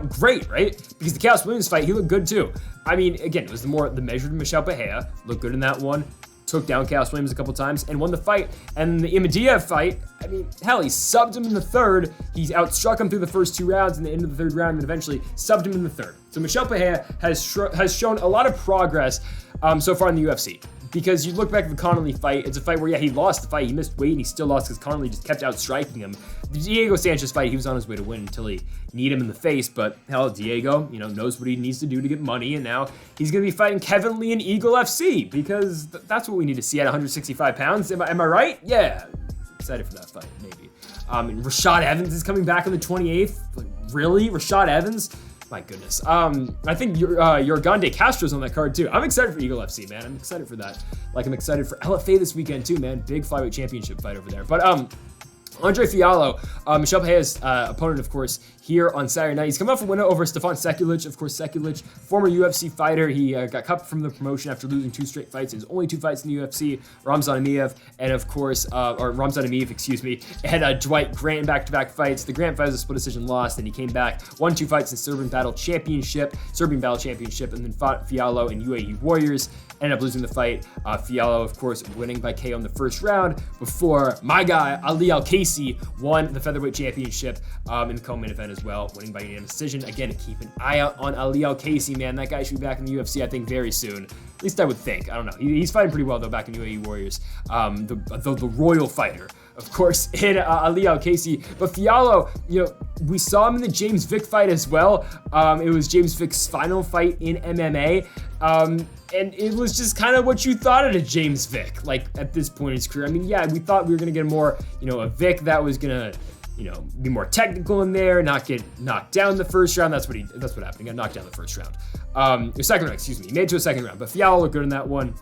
great, right? Because the Chaos Williams fight, he looked good too. Again, it was the measured Michel Pereira. Looked good in that one. Took down Chaos Williams a couple times and won the fight. And the Imadaev fight, hell, he subbed him in the third. He outstruck him through the first 2 rounds in the end of the third round and eventually subbed him in the third. So Michel Pereira has shown a lot of progress so far in the UFC. Because you look back at the Connolly fight, it's a fight where, he lost the fight. He missed weight and he still lost because Connolly just kept outstriking him. The Diego Sanchez fight, he was on his way to win until he kneed him in the face. But hell, Diego, knows what he needs to do to get money. And now he's going to be fighting Kevin Lee in Eagle FC because that's what we need to see at 165 pounds. Am I right? Yeah. Excited for that fight, maybe. And Rashad Evans is coming back on the 28th. Really? Rashad Evans? My goodness. I think your Gane Castro's on that card too. I'm excited for Eagle FC, man. I'm excited for that. I'm excited for LFA this weekend too, man. Big flyweight championship fight over there. But Andre Fialho, Michel Pereira's opponent, of course, here on Saturday night. He's coming off a win over Stefan Sekulic. Of course, Sekulic, former UFC fighter. He got cut from the promotion after losing 2 straight fights. His only 2 fights in the UFC, Ramzan Emeev, and of course, Ramzan Emeev, and Dwight Grant in back-to-back fights. The Grant fight was a split decision loss, and he came back, won 2 fights in Serbian Battle Championship, and then fought Fialho and UAE Warriors. Ended up losing the fight. Fialho, of course, winning by KO in the first round before my guy, Ali Al-Casey, Casey won the featherweight championship in the co-main event as well, winning by unanimous decision. Again, keep an eye out on Aliel Casey, man. That guy should be back in the UFC, I think, very soon. At least I would think. I don't know. He's fighting pretty well, though, back in UAE Warriors. The royal fighter, of course, in Aliel Casey. But Fialho, we saw him in the James Vick fight as well. It was James Vick's final fight in MMA. And it was just kind of what you thought of James Vick, like, at this point in his career. I mean, yeah, we thought we were going to get more, a Vick that was going to, be more technical in there, not get knocked down in the first round. That's what happened. He got knocked down in the first round. The second round, excuse me. He made it to a second round, but Fialho looked good in that one.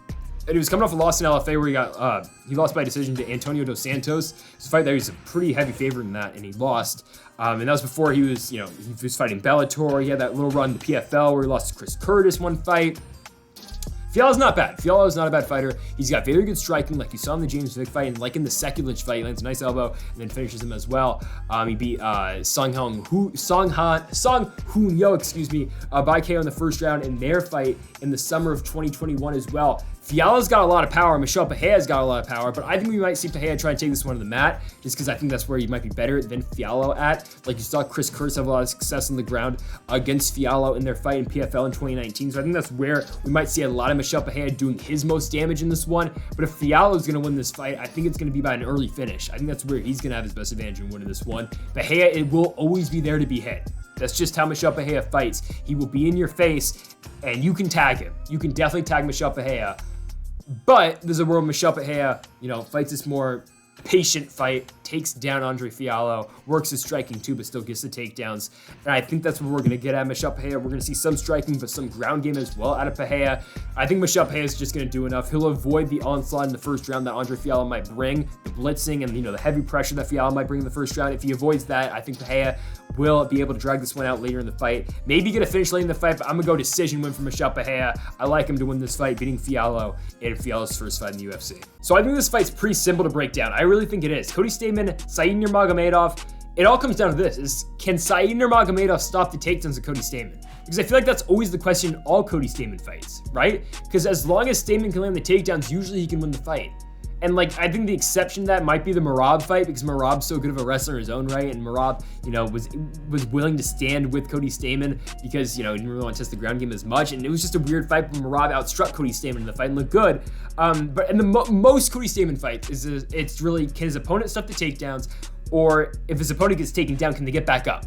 And he was coming off a loss in LFA where he lost by decision to Antonio Dos Santos. His fight there, he was a pretty heavy favorite in that, and he lost. And that was before he was, he was fighting Bellator. He had that little run to PFL where he lost to Chris Curtis one fight. Fialho's not bad. Fialho's not a bad fighter. He's got very good striking, like you saw in the James Vick fight, and like in the Sekulic fight, he lands a nice elbow and then finishes him as well. He beat Song Hoon Yo, by KO in the first round in their fight in the summer of 2021 as well. Fialho's got a lot of power. Michel Pereira's got a lot of power, but I think we might see Pereira try and take this one to the mat, just because I think that's where he might be better than Fialho at. Like you saw Chris Curtis have a lot of success on the ground against Fialho in their fight in PFL in 2019, so I think that's where we might see a lot of Michel Pereira doing his most damage in this one. But if Fialho is going to win this fight, I think it's going to be by an early finish. I think that's where he's going to have his best advantage in winning this one. Pereira, it will always be there to be hit. That's just how Michel Pereira fights. He will be in your face, and you can tag him. You can definitely tag Michel Pereira. But there's a world Michel Pereira, fights this more patient fight, takes down Andre Fialho, works his striking too, but still gets the takedowns. And I think that's what we're going to get at Michel Pereira. We're going to see some striking, but some ground game as well out of Pereira. I think Michel Pereira is just going to do enough. He'll avoid the onslaught in the first round that Andre Fialho might bring, the blitzing and, the heavy pressure that Fialho might bring in the first round. If he avoids that, I think Pereira will be able to drag this one out later in the fight. Maybe get a finish late in the fight, but I'm going to go decision win for Michel Pereira. I like him to win this fight, beating Fialho in Fialho's first fight in the UFC. So I think this fight's pretty simple to break down. I really think it is. Cody Stamann, Said Nurmagomedov. It all comes down to this: can Said Nurmagomedov stop the takedowns of Cody Stamann? Because I feel like that's always the question in all Cody Stamann fights, right? Because as long as Stamann can land the takedowns, usually he can win the fight. And I think the exception to that might be the Merab fight, because Merab's so good of a wrestler in his own right, and Merab, was willing to stand with Cody Stamann because, he didn't really want to test the ground game as much, and it was just a weird fight, but Merab outstruck Cody Stamann in the fight and looked good. But in the most Cody Stamann fights, it's really, can his opponent stop the takedowns, or if his opponent gets taken down, can they get back up?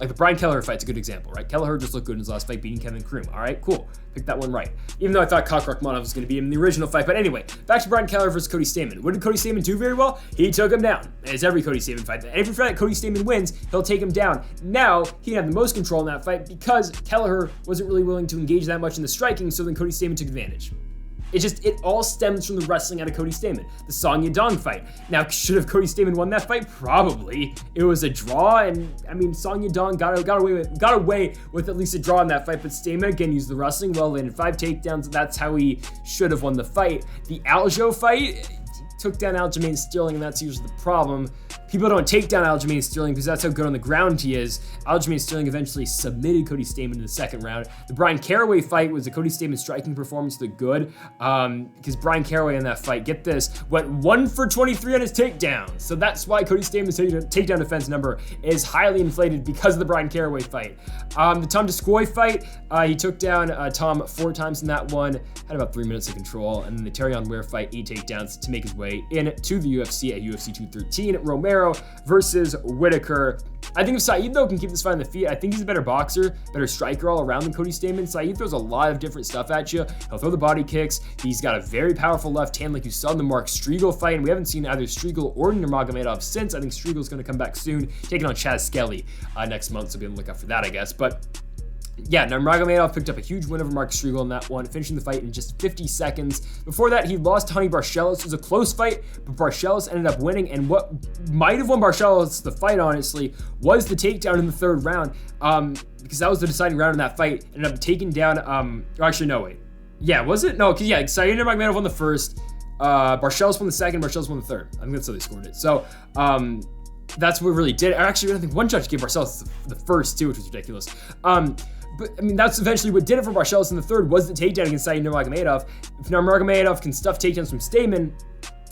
Like the Brian Kelleher fight's a good example, right? Kelleher just looked good in his last fight, beating Kevin Kroom. All right, cool. Picked that one right. Even though I thought Kakhramonov was going to be in the original fight. But anyway, back to Brian Kelleher versus Cody Stamann. What did Cody Stamann do very well? He took him down, as every Cody Stamann fight. Every fight that Cody Stamann wins, he'll take him down. Now, he had the most control in that fight because Kelleher wasn't really willing to engage that much in the striking, so then Cody Stamann took advantage. It all stems from the wrestling out of Cody Stamann. The Song Yadong fight. Now, should have Cody Stamann won that fight? Probably. It was a draw, and Song Yadong got away with at least a draw in that fight, but Stamann again used the wrestling well, landed 5 takedowns. That's how he should have won the fight. The Aljo fight took down Aljamain Sterling, and that's usually the problem. People don't take down Aljamain Sterling because that's how good on the ground he is. Aljamain Sterling eventually submitted Cody Stamann in the second round. The Brian Caraway fight was a Cody Stamann striking performance to the good, because Brian Caraway in that fight, get this, went 1 for 23 on his takedown. So that's why Cody Stamann's takedown defense number is highly inflated because of the Brian Caraway fight. The Tom Descoy fight, he took down Tom 4 times in that one, had about 3 minutes of control, and then the Terrion Ware fight, 8 takedowns to make his way into the UFC at UFC 213. Romero versus Whitaker. I think if Said, though, can keep this fight on the feet, I think he's a better boxer, better striker all around than Cody Stamann. Said throws a lot of different stuff at you. He'll throw the body kicks. He's got a very powerful left hand, like you saw in the Mark Striegel fight, and we haven't seen either Striegel or Nurmagomedov since. I think Striegel's going to come back soon, taking on Chaz Skelly next month, so be on the lookout for that, I guess. But yeah, Nurmagomedov picked up a huge win over Mark Striegel in that one, finishing the fight in just 50 seconds. Before that, he lost to Honey Barcelos. It was a close fight, but Barcelos ended up winning, and what might have won Barcelos the fight, honestly, was the takedown in the third round, because that was the deciding round in that fight. Ended up taking down, Yeah, was it? No, because yeah, Said Nurmagomedov won the first, Barcelos won the second, Barcelos won the third. I think that's how they scored it. So, that's what really did. Actually, I think one judge gave Barcelos the first too, which was ridiculous. But that's eventually what did it for Barcelos in the third, was the takedown against Said Nurmagomedov. If Nurmagomedov can stuff takedowns from Stamann,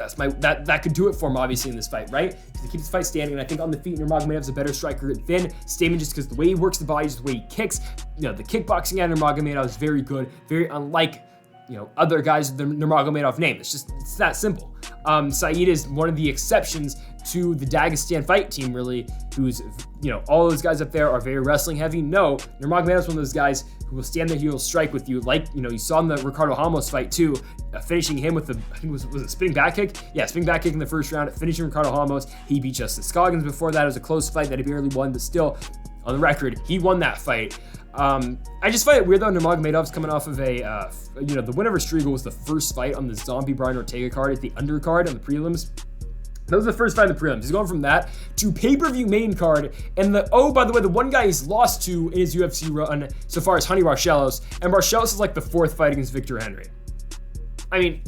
that could do it for him, obviously, in this fight, right? Because he keeps the fight standing, and I think on the feet, Nurmagomedov's a better striker than Stamann, just because the way he works the body, just the way he kicks. The kickboxing at Nurmagomedov is very good, very unlike other guys with the Nurmagomedov name. It's that simple. Saeed is one of the exceptions to the Dagestan fight team, really, who's, all those guys up there are very wrestling heavy. No, Nurmagomedov's one of those guys who will stand there, he will strike with you, like, you saw in the Ricardo Ramos fight too, finishing him with I think was it spinning back kick? Yeah, spinning back kick in the first round, finishing Ricardo Ramos. He beat Justice Scoggins before that. It was a close fight that he barely won, but still, on the record, he won that fight. I just find it weird though, Nurmagomedov's coming off of the win over Striegel was the first fight on the Zombie Brian Ortega card, it's the undercard on the prelims. That was the first fight in the prelims. He's going from that to pay-per-view main card, and by the way, the one guy he's lost to in his UFC run so far is Honey Barcelos, and Barcelos is like the fourth fight against Victor Henry. I mean,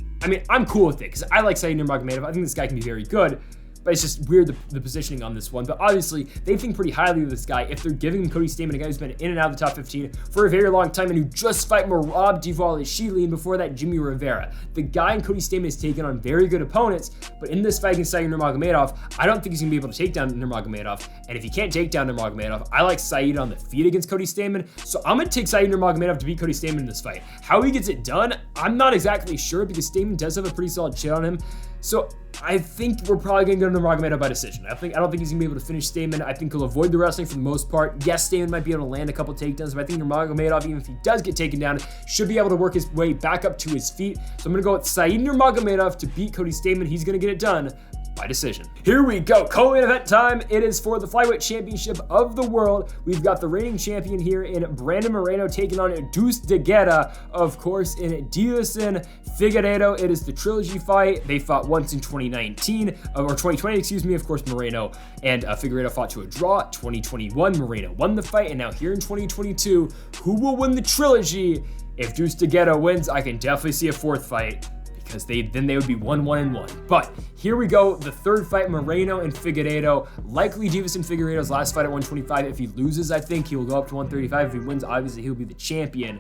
I'm cool with it, because I like Saeed Nurmagomedov. I think this guy can be very good, but it's just weird the positioning on this one. But obviously, they think pretty highly of this guy if they're giving him Cody Stamann, a guy who's been in and out of the top 15 for a very long time and who just fight Merab Dvalishvili, and before that, Jimmy Rivera. The guy in Cody Stamann has taken on very good opponents, but in this fight against Saeed Nurmagomedov, I don't think he's going to be able to take down Nurmagomedov. And if he can't take down Nurmagomedov, I like Saeed on the feet against Cody Stamann, so I'm going to take Saeed Nurmagomedov to beat Cody Stamann in this fight. How he gets it done, I'm not exactly sure, because Stamann does have a pretty solid chin on him. So I think we're probably going to go to Nurmagomedov by decision. I don't think he's going to be able to finish Stamann. I think he'll avoid the wrestling for the most part. Yes, Stamann might be able to land a couple takedowns, but I think Nurmagomedov, even if he does get taken down, should be able to work his way back up to his feet. So I'm going to go with Saeed Nurmagomedov to beat Cody Stamann. He's going to get it done by decision. Here we go, co-main event time. It is for the flyweight championship of the world. We've got the reigning champion here in Brandon Moreno taking on Deuce de Guerra, of course, in Dilson Figueiredo. It is the trilogy fight. They fought once in 2019, or 2020, excuse me. Of course, Moreno and Figueiredo fought to a draw. 2021, Moreno won the fight, and now here in 2022, who will win the trilogy? If Deuce de Guerra wins, I can definitely see a fourth fight, because then they would be 1-1-1. But here we go, the third fight, Moreno and Figueiredo. Likely Davison Figueiredo's last fight at 125. If he loses, I think he will go up to 135. If he wins, obviously he'll be the champion.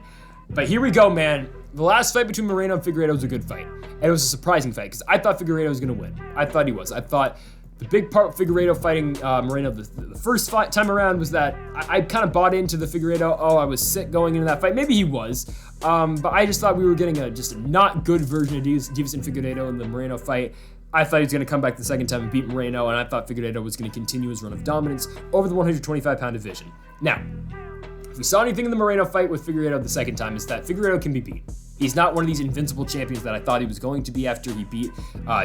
But here we go, man. The last fight between Moreno and Figueiredo was a good fight. And it was a surprising fight, because I thought Figueiredo was going to win. I thought he was. I thought the big part of Figueiredo fighting Moreno the first time around was that I kind of bought into the Figueiredo, I was sick going into that fight. Maybe he was. But I just thought we were getting just a not good version of Davison Figueiredo in the Moreno fight. I thought he was going to come back the second time and beat Moreno, and I thought Figueiredo was going to continue his run of dominance over the 125-pound division. Now, if we saw anything in the Moreno fight with Figueiredo the second time, is that Figueiredo can be beat. He's not one of these invincible champions that I thought he was going to be after he beat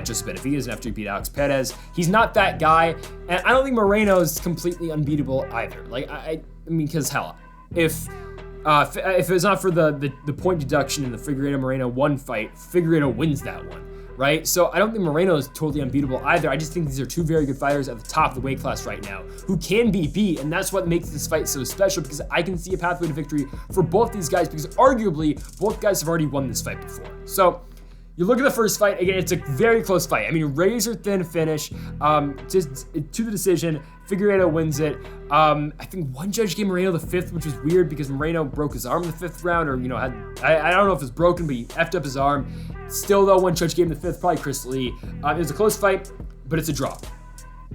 Joseph Benavidez and after he beat Alex Perez. He's not that guy, and I don't think Moreno is completely unbeatable either. Like, I mean, because hell, if it was not for the point deduction in the Figueiredo-Moreno 1 fight, Figueiredo wins that one, right? So I don't think Moreno is totally unbeatable either. I just think these are two very good fighters at the top of the weight class right now who can be beat, and that's what makes this fight so special, because I can see a pathway to victory for both these guys, because arguably both guys have already won this fight before. So you look at the first fight, again, it's a very close fight. I mean, razor-thin finish, just to the decision. Figueiredo wins it. I think one judge gave Moreno the fifth, which was weird because Moreno broke his arm in the fifth round, or, I don't know if it's broken, but he effed up his arm. Still, though, one judge gave him the fifth, probably Chris Lee. It was a close fight, but it's a draw.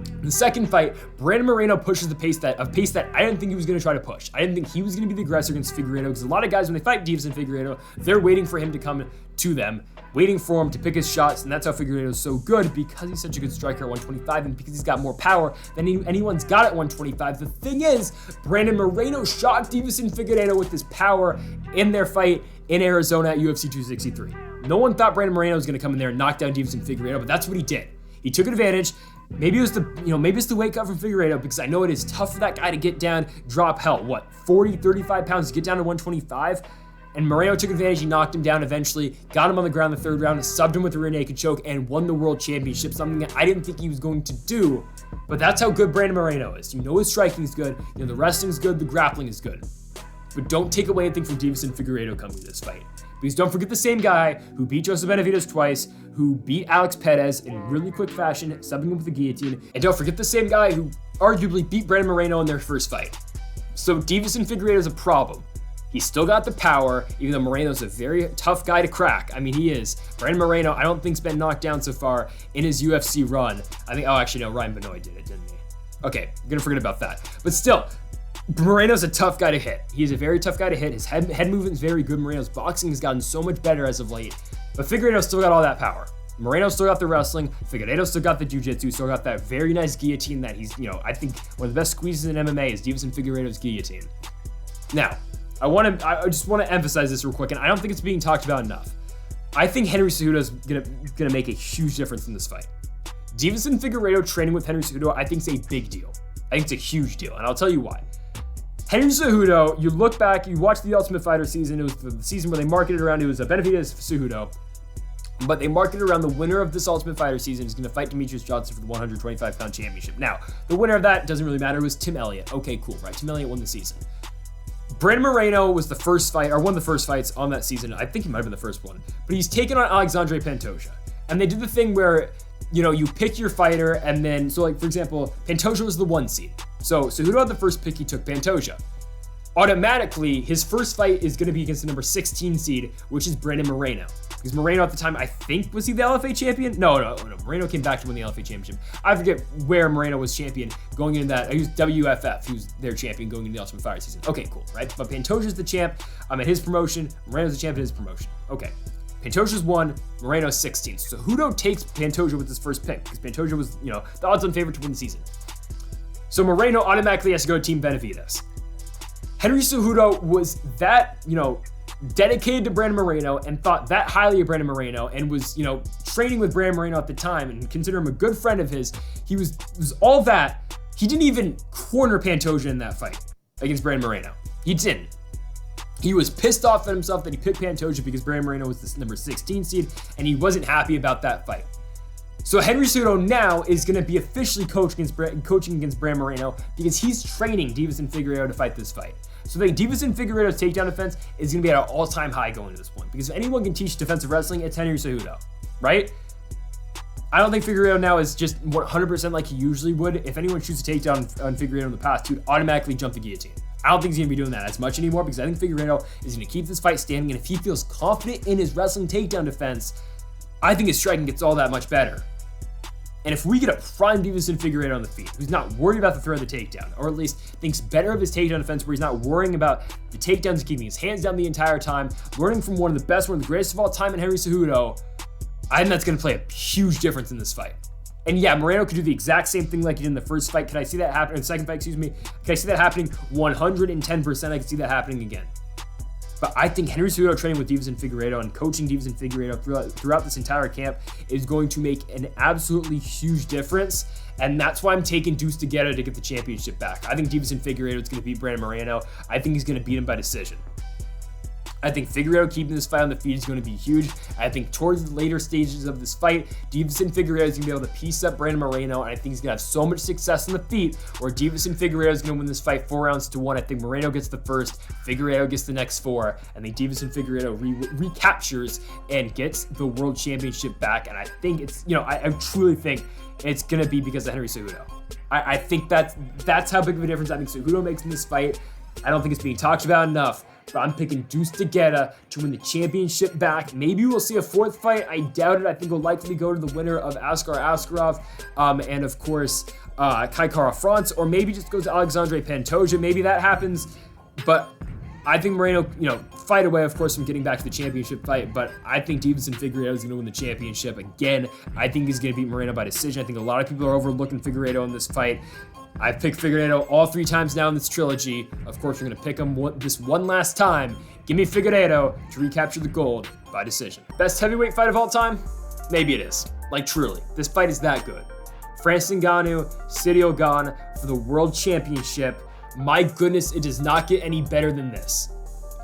In the second fight, Brandon Moreno pushes a pace that I didn't think he was going to try to push. I didn't think he was going to be the aggressor against Figueiredo, because a lot of guys, when they fight Divas and Figueiredo, they're waiting for him to come to them, waiting for him to pick his shots, and that's how Figueiredo is so good, because he's such a good striker at 125, and because he's got more power than anyone's got at 125. The thing is, Brandon Moreno shocked Divas and Figueiredo with his power in their fight in Arizona at UFC 263. No one thought Brandon Moreno was going to come in there and knock down Divas and Figueiredo, but that's what he did. He took advantage. Maybe it was the weight cut from Figueiredo, because I know it is tough for that guy to get down, drop 40, 35 pounds to get down to 125. And Moreno took advantage. He knocked him down eventually, got him on the ground in the third round, subbed him with a rear naked choke, and won the world championship, something that I didn't think he was going to do. But that's how good Brandon Moreno is. His striking is good, the wrestling is good, the grappling is good. But don't take away anything from Divas and Figueiredo coming to this fight. Please don't forget the same guy who beat Joseph Benavidez twice, who beat Alex Perez in really quick fashion, subbing him with the guillotine. And don't forget the same guy who arguably beat Brandon Moreno in their first fight. So Divas and Figueiredo is a problem. He's still got the power, even though Moreno's a very tough guy to crack. I mean, he is. Brandon Moreno, I don't think's been knocked down so far in his UFC run. I think, oh, actually, no, Ryan Benoit did it, didn't he? Okay, I'm gonna forget about that. But still, Moreno's a tough guy to hit. He's a very tough guy to hit. His head movement's very good. Moreno's boxing has gotten so much better as of late. But Figueiredo's still got all that power. Moreno still got the wrestling. Figueiredo still got the jiu-jitsu. Still got that very nice guillotine that he's, I think one of the best squeezes in MMA is Deiveson Figueiredo's guillotine. Now, I just want to emphasize this real quick, and I don't think it's being talked about enough. I think Henry Cejudo's gonna make a huge difference in this fight. Deiveson Figueiredo training with Henry Cejudo, I think is a big deal. I think it's a huge deal, and I'll tell you why. Henry Cejudo, you look back, you watch the Ultimate Fighter season. It was the season where they marketed around. It was a Benavidez Cejudo. But they marketed around the winner of this Ultimate Fighter season is going to fight Demetrius Johnson for the 125-pound championship. Now, the winner of that doesn't really matter. It was Tim Elliott. Okay, cool, right? Tim Elliott won the season. Brandon Moreno was the first fight, or one of the first fights on that season. I think he might have been the first one. But he's taken on Alexandre Pantoja. And they did the thing where, you pick your fighter, and then, so like, for example, Pantoja was the 1 seed. So Cejudo had the first pick, he took Pantoja. Automatically, his first fight is going to be against the number 16 seed, which is Brandon Moreno. Because Moreno at the time, I think, was he the LFA champion? No. Moreno came back to win the LFA championship. I forget where Moreno was champion going into that. He was WFF. He was their champion going into the Ultimate Fighter season. Okay, cool, right? But Pantoja's the champ at his promotion. Moreno's the champ at his promotion. Okay. Pantoja's 1, Moreno's 16. So Cejudo takes Pantoja with his first pick because Pantoja was, the odds-on favorite to win the season. So Moreno automatically has to go to Team Benavidez. Henry Cejudo was that, dedicated to Brandon Moreno and thought that highly of Brandon Moreno and was, training with Brandon Moreno at the time and consider him a good friend of his. He was all that. He didn't even corner Pantoja in that fight against Brandon Moreno. He didn't. He was pissed off at himself that he picked Pantoja because Brandon Moreno was the number 16 seed and he wasn't happy about that fight. So Henry Cejudo now is going to be officially coaching against Brandon Moreno because he's training Deiveson Figueiredo to fight this fight. So the Deiveson Figueiredo's takedown defense is going to be at an all-time high going to this point. Because if anyone can teach defensive wrestling, it's Henry Cejudo, right? I don't think Figueiredo now is just 100% like he usually would. If anyone shoots a takedown on Figueiredo in the past, he would automatically jump the guillotine. I don't think he's going to be doing that as much anymore because I think Figueiredo is going to keep this fight standing. And if he feels confident in his wrestling takedown defense, I think his striking gets all that much better. And if we get a prime Deiveson Figueiredo on the feet, who's not worried about the throw of the takedown, or at least thinks better of his takedown defense where he's not worrying about the takedowns and keeping his hands down the entire time, learning from one of the greatest of all time in Henry Cejudo, I think that's going to play a huge difference in this fight. And yeah, Moreno could do the exact same thing like he did in the first fight. Can I see that happen? In the second fight, Can I see that happening? 110%. I can see that happening again. But I think Henry Cejudo training with Deiveson Figueiredo and coaching Deiveson Figueiredo throughout this entire camp is going to make an absolutely huge difference. And that's why I'm taking Deuce to get the championship back. I think Deiveson Figueiredo is going to beat Brandon Moreno. I think he's going to beat him by decision. I think Figueiredo keeping this fight on the feet is going to be huge. I think towards the later stages of this fight, Deiveson Figueiredo is going to be able to piece up Brandon Moreno, and I think he's going to have so much success on the feet where Deiveson Figueiredo is going to win this fight 4 rounds to 1. I think Moreno gets the first, Figueiredo gets the next 4, and then Deiveson Figueiredo recaptures and gets the world championship back. And I think it's, I truly think it's going to be because of Henry Cejudo. I think that's how big of a difference I think Cejudo makes in this fight. I don't think it's being talked about enough. But I'm picking Deuce to win the championship back. Maybe we'll see a 4th fight. I doubt it. I think we'll likely go to the winner of Askar Askarov and, of course, Kai Kara-France, or maybe just goes to Alexandre Pantoja. Maybe that happens. But I think Moreno, fight away, of course, from getting back to the championship fight. But I think Deiveson Figueiredo is going to win the championship. Again, I think he's going to beat Moreno by decision. I think a lot of people are overlooking Figueiredo in this fight. I've picked Figueiredo all 3 times now in this trilogy. Of course, we're going to pick him this one last time. Give me Figueiredo to recapture the gold by decision. Best heavyweight fight of all time? Maybe it is. Like, truly. This fight is that good. Francis Ngannou, Ciryl Gane for the world championship. My goodness, it does not get any better than this.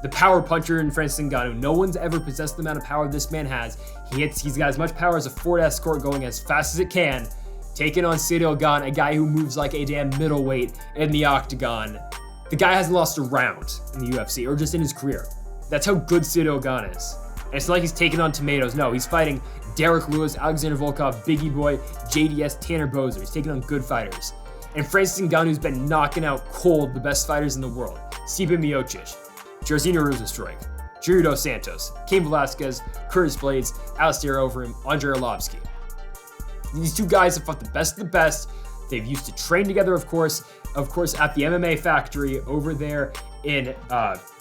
The power puncher in Francis Ngannou. No one's ever possessed the amount of power this man has. He's got as much power as a Ford Escort going as fast as it can. Taking on Ciryl Gane, a guy who moves like a damn middleweight in the octagon. The guy hasn't lost a round in the UFC, or just in his career. That's how good Ciryl Gane is. And it's not like he's taking on tomatoes. No, he's fighting Derek Lewis, Alexander Volkov, Biggie Boy, JDS, Tanner Bozer. He's taking on good fighters. And Francis Ngannou's been knocking out cold the best fighters in the world. Stipe Miocic, Jairzinho Rosenstruik, Júlio dos Santos, Cain Velasquez, Curtis Blades, Alistair Overeem, Andrei Arlovski. These two guys have fought the best of the best. They've used to train together, of course, at the MMA factory over there in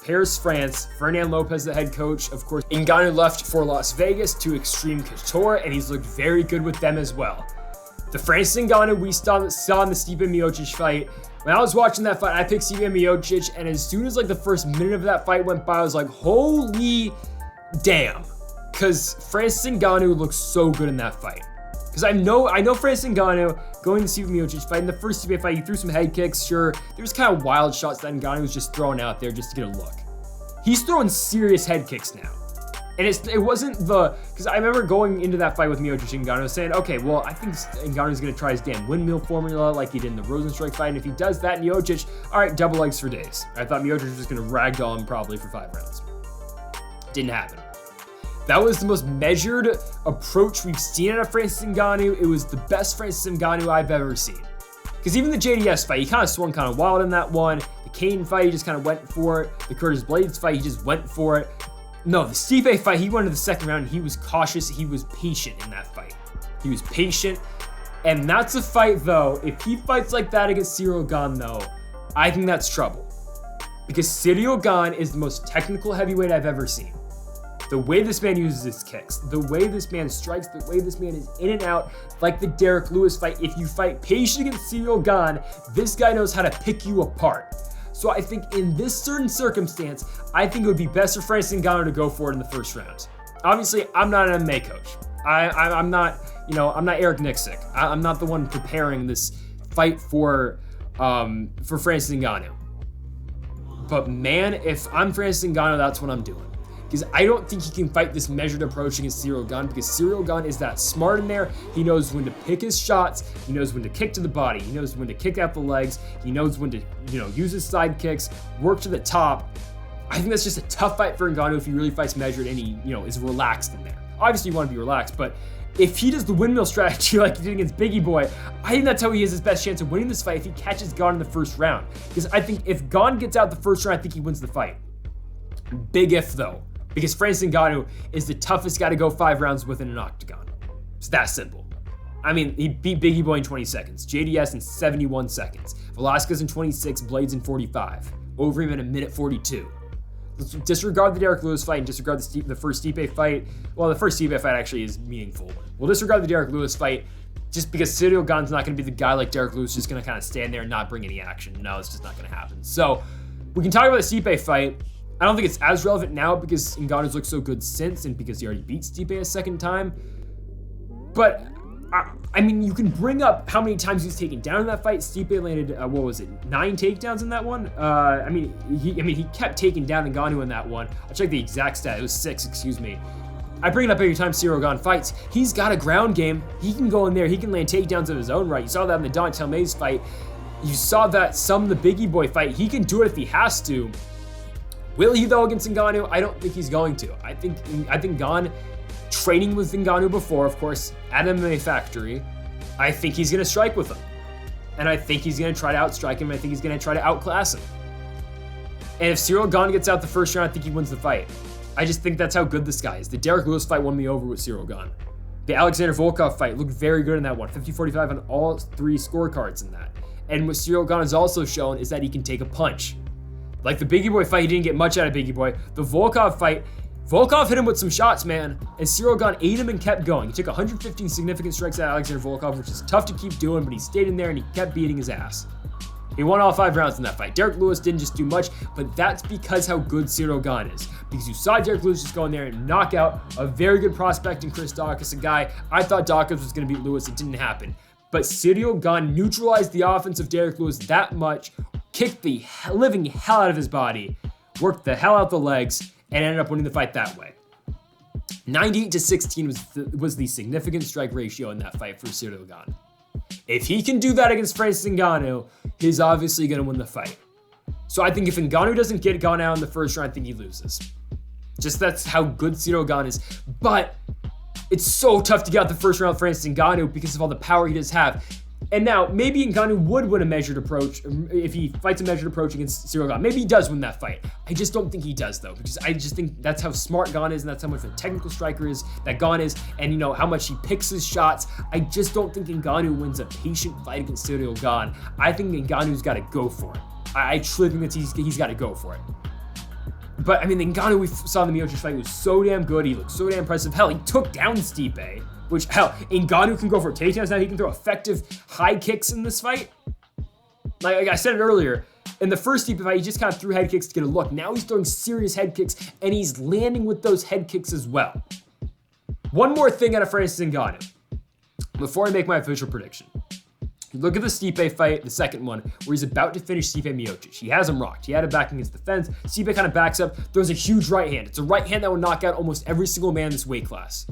Paris, France. Fernand Lopez, the head coach. Of course, Ngannou left for Las Vegas to Extreme Couture, and he's looked very good with them as well. The Francis Ngannou we saw in the Stipe Miocic fight. When I was watching that fight, I picked Stipe Miocic, and as soon as like the first minute of that fight went by, I was like, holy damn. Because Francis Ngannou looks so good in that fight. Because I know Francis Ngannou going to Stipe Miocic fight. In the first Stipe fight, he threw some head kicks, sure. There was kind of wild shots that Ngannou was just throwing out there just to get a look. He's throwing serious head kicks now. And it wasn't because I remember going into that fight with Miocic and Ngannou saying, okay, well, I think Ngannou's going to try his damn windmill formula like he did in the Rosenstruik fight. And if he does that, Miocic, all right, double legs for days. I thought Miocic was just going to ragdoll him probably for 5 rounds. Didn't happen. That was the most measured approach we've seen out of Francis Ngannou. It was the best Francis Ngannou I've ever seen. Because even the JDS fight, he kind of swung kind of wild in that one. The Cain fight, he just kind of went for it. The Curtis Blades fight, he just went for it. No, the Stipe fight, he went into the second round and he was cautious. He was patient in that fight. He was patient. And that's a fight, though. If he fights like that against Ciryl Gane, though, I think that's trouble. Because Ciryl Gane is the most technical heavyweight I've ever seen. The way this man uses his kicks, the way this man strikes, the way this man is in and out, like the Derek Lewis fight. If you fight patient against Ciryl Gane, this guy knows how to pick you apart. So I think in this certain circumstance, I think it would be best for Francis Ngannou to go for it in the first round. Obviously, I'm not an MMA coach. I'm not Eric Nixick. I'm not the one preparing this fight for Francis Ngannou. But man, if I'm Francis Ngannou, that's what I'm doing. Because I don't think he can fight this measured approach against Ciryl Gane, because Ciryl Gane is that smart in there. He knows when to pick his shots. He knows when to kick to the body. He knows when to kick out the legs. He knows when to, use his side kicks, work to the top. I think that's just a tough fight for Ngannou if he really fights measured and he, is relaxed in there. Obviously, you want to be relaxed, but if he does the windmill strategy like he did against Biggie Boy, I think that's how he has his best chance of winning this fight if he catches Gane in the first round. Because I think if Gane gets out the first round, I think he wins the fight. Big if, though. Because Francis Ngannou is the toughest guy to go 5 rounds with in an octagon. It's that simple. I mean, he beat Biggie Boy in 20 seconds, JDS in 71 seconds, Velasquez in 26, Blades in 45, Overeem in 1:42. Let's disregard the Derek Lewis fight and disregard the first Stipe fight. Well, the first Stipe fight actually is meaningful. We'll disregard the Derek Lewis fight just because Ciryl Gane's not going to be the guy like Derek Lewis, just going to kind of stand there and not bring any action. No, it's just not going to happen. So we can talk about the Stipe fight. I don't think it's as relevant now because Ngannou's looked so good since and because he already beat Stipe a second time. But, I mean, you can bring up how many times he's taken down in that fight. Stipe landed, 9 takedowns in that one? He kept taking down Ngannou in that one. I'll check the exact stat. It was 6, excuse me. I bring it up every time Ciryl Gane fights. He's got a ground game. He can go in there. He can land takedowns of his own right. You saw that in the Dontel Mays fight. You saw that some in the Biggie Boy fight. He can do it if he has to. Will he, though, against Ngannou? I don't think he's going to. I think Gane, training with Ngannou before, of course, at MMA Factory, I think he's going to strike with him. And I think he's going to try to outstrike him. I think he's going to try to outclass him. And if Ciryl Gane gets out the first round, I think he wins the fight. I just think that's how good this guy is. The Derek Lewis fight won me over with Ciryl Gane. The Alexander Volkov fight looked very good in that one. 50-45 on all 3 scorecards in that. And what Ciryl Gane has also shown is that he can take a punch. Like the Biggie Boy fight, he didn't get much out of Biggie Boy. The Volkov fight, Volkov hit him with some shots, man. And Ciryl Gane ate him and kept going. He took 115 significant strikes at Alexander Volkov, which is tough to keep doing, but he stayed in there and he kept beating his ass. He won all 5 rounds in that fight. Derek Lewis didn't just do much, but that's because how good Ciryl Gane is. Because you saw Derek Lewis just go in there and knock out a very good prospect in Chris Daukaus, a guy I thought Daukaus was going to beat Lewis. It didn't happen. But Ciryl Gane neutralized the offense of Derek Lewis that much, kicked the living hell out of his body, worked the hell out the legs, and ended up winning the fight that way. 98-16 was the significant strike ratio in that fight for Ciryl Gane. If he can do that against Francis Ngannou, he's obviously going to win the fight. So I think if Ngannou doesn't get Gane out in the first round, I think he loses. Just that's how good Ciryl Gane is. But it's so tough to get out the first round with Francis Ngannou because of all the power he does have. And now, maybe Ngannou would win a measured approach if he fights a measured approach against Ciryl Gane. Maybe he does win that fight. I just don't think he does, though, because I just think that's how smart Gane is, and that's how much of a technical striker is that Gane is, and you know how much he picks his shots. I just don't think Ngannou wins a patient fight against Ciryl Gane. I think Ngannou's got to go for it. I truly think that he's got to go for it. But I mean, the Ngannou we saw in the Miocic fight was so damn good. He looked so damn impressive. Hell, he took down Stipe. Which, hell, Ngannou can go for takedowns now. He can throw effective high kicks in this fight. Like I said it earlier, in the first Stipe fight, he just kind of threw head kicks to get a look. Now he's throwing serious head kicks, and he's landing with those head kicks as well. One more thing out of Francis Ngannou before I make my official prediction. Look at the Stipe fight, the second one, where he's about to finish Stipe Miocic. He has him rocked. He had it back against the fence. Stipe kind of backs up, throws a huge right hand. It's a right hand that will knock out almost every single man in this weight class.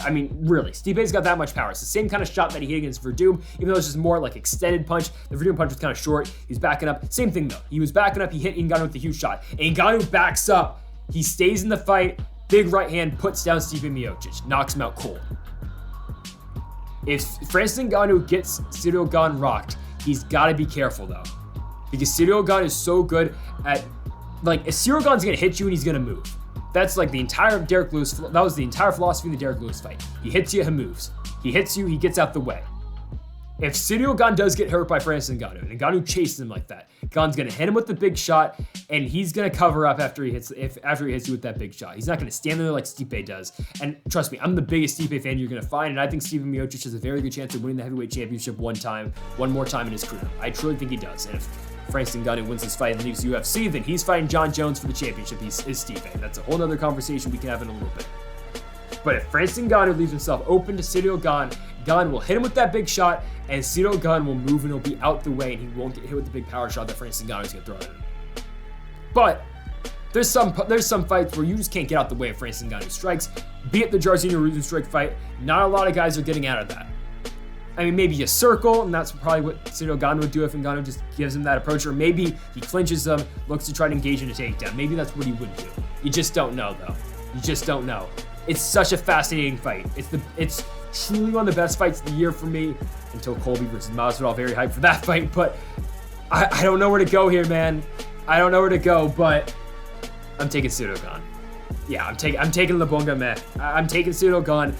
I mean, really, Stipe's got that much power. It's the same kind of shot that he hit against Verdum, even though it's just more like extended punch. The Verdum punch was kind of short. He's backing up. Same thing, though. He was backing up. He hit Ngannou with the huge shot. Ngannou backs up. He stays in the fight. Big right hand, puts down Stipe Miocic. Knocks him out cold. If Francis Ngannou gets Ciryl Gane rocked, he's got to be careful, though. Because Ciryl Gane is so good at, like, if Ciryl Gane's going to hit you and he's going to move. That's like the entire Derek Lewis, that was the entire philosophy of the Derek Lewis fight. He hits you, he moves. He hits you, he gets out the way. If Ciryl Gane does get hurt by Francis Ngannou, and Ngannou chases him like that, Gane's gonna hit him with the big shot, and he's gonna cover up after he hits you with that big shot. He's not gonna stand there like Stipe does. And trust me, I'm the biggest Stipe fan you're gonna find, and I think Stipe Miocic has a very good chance of winning the heavyweight championship one more time in his career. I truly think he does. And if Francis Ngannou wins this fight and leaves UFC, then he's fighting John Jones for the championship. Is Stipe. That's a whole other conversation we can have in a little bit. But if Francis Ngannou leaves himself open to Ciryl Gane, Gane will hit him with that big shot, and Ciryl Gane will move and he'll be out the way, and he won't get hit with the big power shot that Francis Ngannou is going to throw at him. But there's some fights where you just can't get out the way of Francis Ngannou strikes. Be it the Jairzinho Rouzan strike fight, not a lot of guys are getting out of that. I mean, maybe a circle, and that's probably what Ciryl Gane would do if Ngannou just gives him that approach, or maybe he clinches them, looks to try to engage in a takedown. Maybe that's what he would do. You just don't know, though. You just don't know. It's such a fascinating fight. It's truly one of the best fights of the year for me, until Colby versus Masvidal. Very hyped for that fight, but I don't know where to go here, man. I don't know where to go, but I'm taking Ciryl Gane. Yeah, I'm taking Nurmagomedov. I'm taking Ciryl Gane.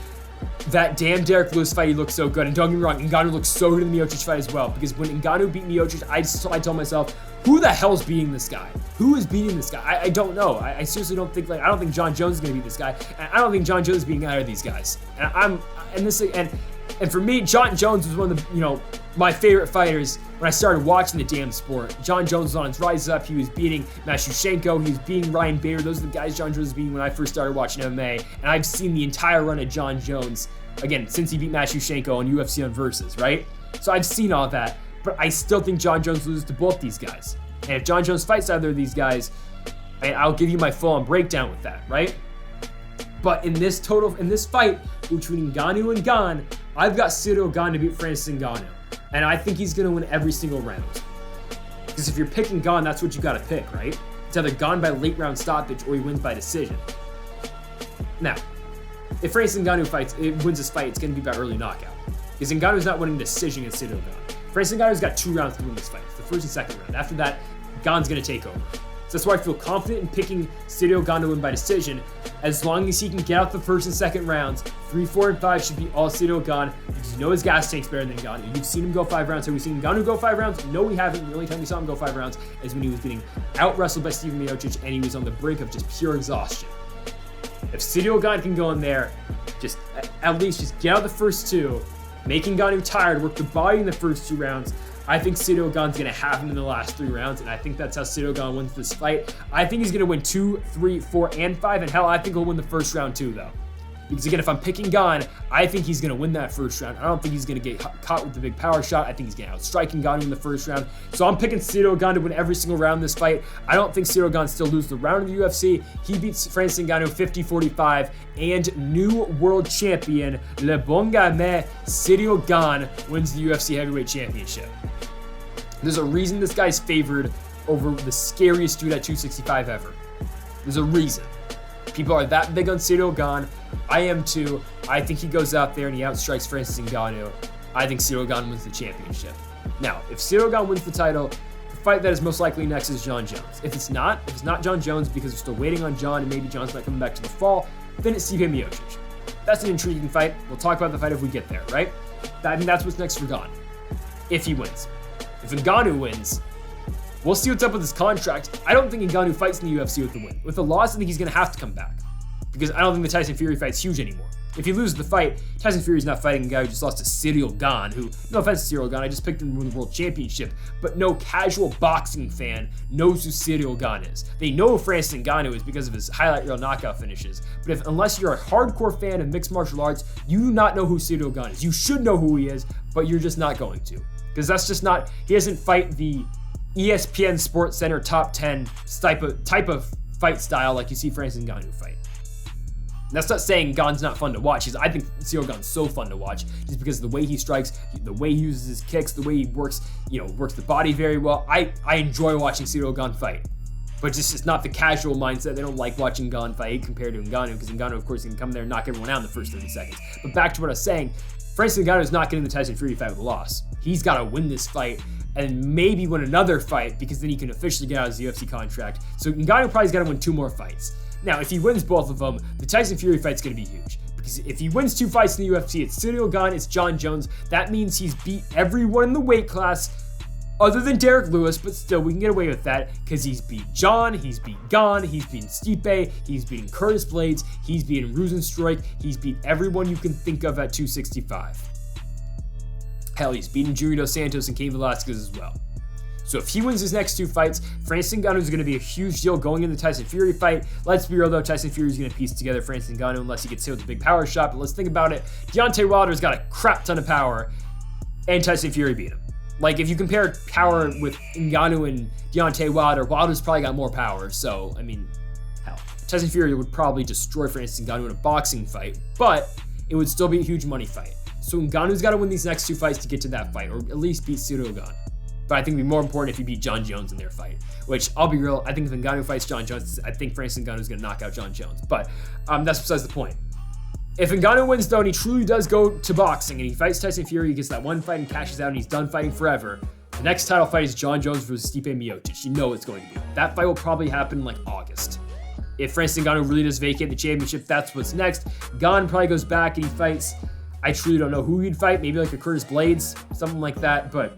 That damn Derek Lewis fight, he looked so good. And don't get me wrong, Ngannou looked so good in the Miocic fight as well. Because when Ngannou beat Miocic, I told myself, who the hell's beating this guy? Who is beating this guy? I don't know. I seriously don't think, I don't think John Jones is going to beat this guy. And I don't think John Jones is beating either of these guys. And for me, John Jones was one of the, my favorite fighters when I started watching the damn sport. John Jones was on his rise up. He was beating Mashushenko. He was beating Ryan Bader. Those are the guys John Jones was beating when I first started watching MMA. And I've seen the entire run of John Jones, again, since he beat Mashushenko on UFC on Versus, right? So I've seen all that. But I still think John Jones loses to both these guys. And if John Jones fights either of these guys, I'll give you my full-on breakdown with that, right? But in this fight between Ngannou and Gane, I've got Ciryl Gane to beat Francis Ngannou. And I think he's going to win every single round. Because if you're picking Gane, that's what you got to pick, right? It's either Gane by late round stoppage or he wins by decision. Now, if Francis Ngannou wins this fight, it's going to be by early knockout. Because Ngannou's not winning decision against Ciryl Gane. Francis Ngannou's got 2 rounds to win this fight. It's the first and second round. After that, Gane's going to take over. So that's why I feel confident in picking Ciryl Gane to win by decision. As long as he can get out the first and second rounds, 3, 4, and 5 should be all Ciryl Gane, because you know his gas tank's better than Ngannou. You've seen him go 5 rounds. Have we seen Ngannou go 5 rounds? No, we haven't. The only time we saw him go 5 rounds is when he was getting out-wrestled by Stipe Miocic and he was on the brink of just pure exhaustion. If Ciryl Gane can go in there, just at least just get out the first 2, making Ngannou tired, work the body in the first 2 rounds, I think Ciryl Gane's going to have him in the last 3 rounds, and I think that's how Ciryl Gane wins this fight. I think he's going to win 2, 3, 4, and 5, and hell, I think he'll win the first round too, though. Because again, if I'm picking Gane, I think he's going to win that first round. I don't think he's going to get caught with the big power shot. I think he's going to outstrike Ngannou in the first round. So I'm picking Ciryl Gane to win every single round in this fight. I don't think Ciryl Gane still loses the round in the UFC. He beats Francis Ngannou 50-45, and new world champion Le Bon Gamin Ciryl Gane wins the UFC Heavyweight Championship. There's a reason this guy's favored over the scariest dude at 265 ever. There's a reason. People are that big on Ciryl Gane. I am too. I think he goes out there and he outstrikes Francis Ngannou. I think Ciryl Gane wins the championship. Now, if Ciryl Gane wins the title, the fight that is most likely next is Jon Jones. If it's not Jon Jones because we're still waiting on Jon and maybe Jon's not coming back to the fall, then it's Stipe Miocic. That's an intriguing fight. We'll talk about the fight if we get there, right? I think that's what's next for Gane, if he wins. If Ngannou wins, we'll see what's up with his contract. I don't think Ngannou fights in the UFC with the win. With the loss, I think he's going to have to come back because I don't think the Tyson Fury fight's huge anymore. If he loses the fight, Tyson Fury's not fighting a guy who just lost to Ciryl Gane, who, no offense to Ciryl Gane, I just picked him to win the world championship, but no casual boxing fan knows who Ciryl Gane is. They know who Francis Ngannou is because of his highlight reel knockout finishes, but unless you're a hardcore fan of mixed martial arts, you do not know who Ciryl Gane is. You should know who he is, but you're just not going to, because that's just not, he doesn't fight the ESPN Sports Center top 10 type of fight style like you see Francis Ngannou fight. And that's not saying Gane's not fun to watch. I think Ciryl Gane's so fun to watch just because of the way he strikes, the way he uses his kicks, the way he works the body very well. I enjoy watching Ciryl Gane fight, but it's not the casual mindset. They don't like watching Gane fight compared to Ngannou because Ngannou, of course, can come there and knock everyone out in the first 30 seconds. But back to what I was saying, Francis Ngannou is not getting the Tyson Fury fight with a loss. He's got to win this fight and maybe win another fight because then he can officially get out of his UFC contract. So Ngannou probably's got to win 2 more fights. Now, if he wins both of them, the Tyson Fury fight's going to be huge. Because if he wins 2 fights in the UFC, it's Ciryl Gane, it's Jon Jones. That means he's beat everyone in the weight class other than Derek Lewis, but still, we can get away with that because he's beat Jon, he's beat Gane, he's beaten Stipe, he's beaten Curtis Blades, he's beaten Rozenstruik, he's beat everyone you can think of at 265. Hell, he's beaten Junior Dos Santos and Cain Velasquez as well. So if he wins his next 2 fights, Francis Ngannou is going to be a huge deal going into the Tyson Fury fight. Let's be real though, Tyson Fury is going to piece together Francis Ngannou unless he gets hit with a big power shot. But let's think about it. Deontay Wilder's got a crap ton of power, and Tyson Fury beat him. Like if you compare power with Ngannou and Deontay Wilder, Wilder's probably got more power. So I mean, hell, Tyson Fury would probably destroy Francis Ngannou in a boxing fight, but it would still be a huge money fight. So Ngannou's got to win these next 2 fights to get to that fight, or at least beat Ciryl Gane. But I think it'd be more important if he beat Jon Jones in their fight, which I'll be real, I think if Ngannou fights Jon Jones, I think Francis Ngannou's going to knock out Jon Jones. But that's besides the point. If Ngannou wins though, and he truly does go to boxing, and he fights Tyson Fury, he gets that 1 fight and cashes out, and he's done fighting forever, the next title fight is Jon Jones versus Stipe Miocic. You know it's going to be. That fight will probably happen in like August. If Francis Ngannou really does vacate the championship, that's what's next. Gane probably goes back and he fights, I truly don't know who he'd fight, maybe like a Curtis Blades, something like that, but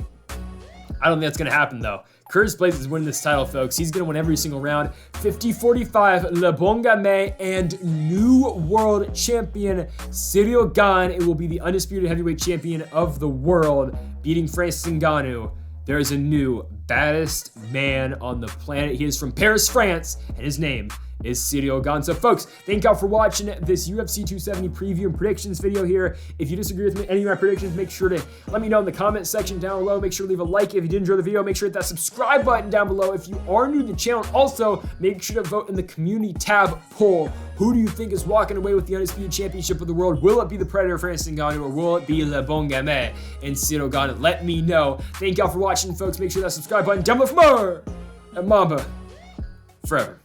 I don't think that's going to happen, though. Curtis Blades is winning this title, folks. He's going to win every single round. 50-45, Le Bon Gamin, and new world champion Ciryl Gane. It will be the undisputed heavyweight champion of the world, beating Francis Ngannou. There is a new baddest man on the planet. He is from Paris, France, and his name is Ciryl Gane. So folks, thank y'all for watching this UFC 270 preview and predictions video here. If you disagree with any of my predictions, make sure to let me know in the comment section down below. Make sure to leave a like if you did enjoy the video. Make sure to hit that subscribe button down below if you are new to the channel. Also, make sure to vote in the community tab poll. Who do you think is walking away with the undisputed championship of the world? Will it be the Predator Francis Ngannou, or will it be Le Bon Gamin and Ciryl Gane? Let me know. Thank y'all for watching, folks. Make sure that subscribe button down below for more. And Mamba forever.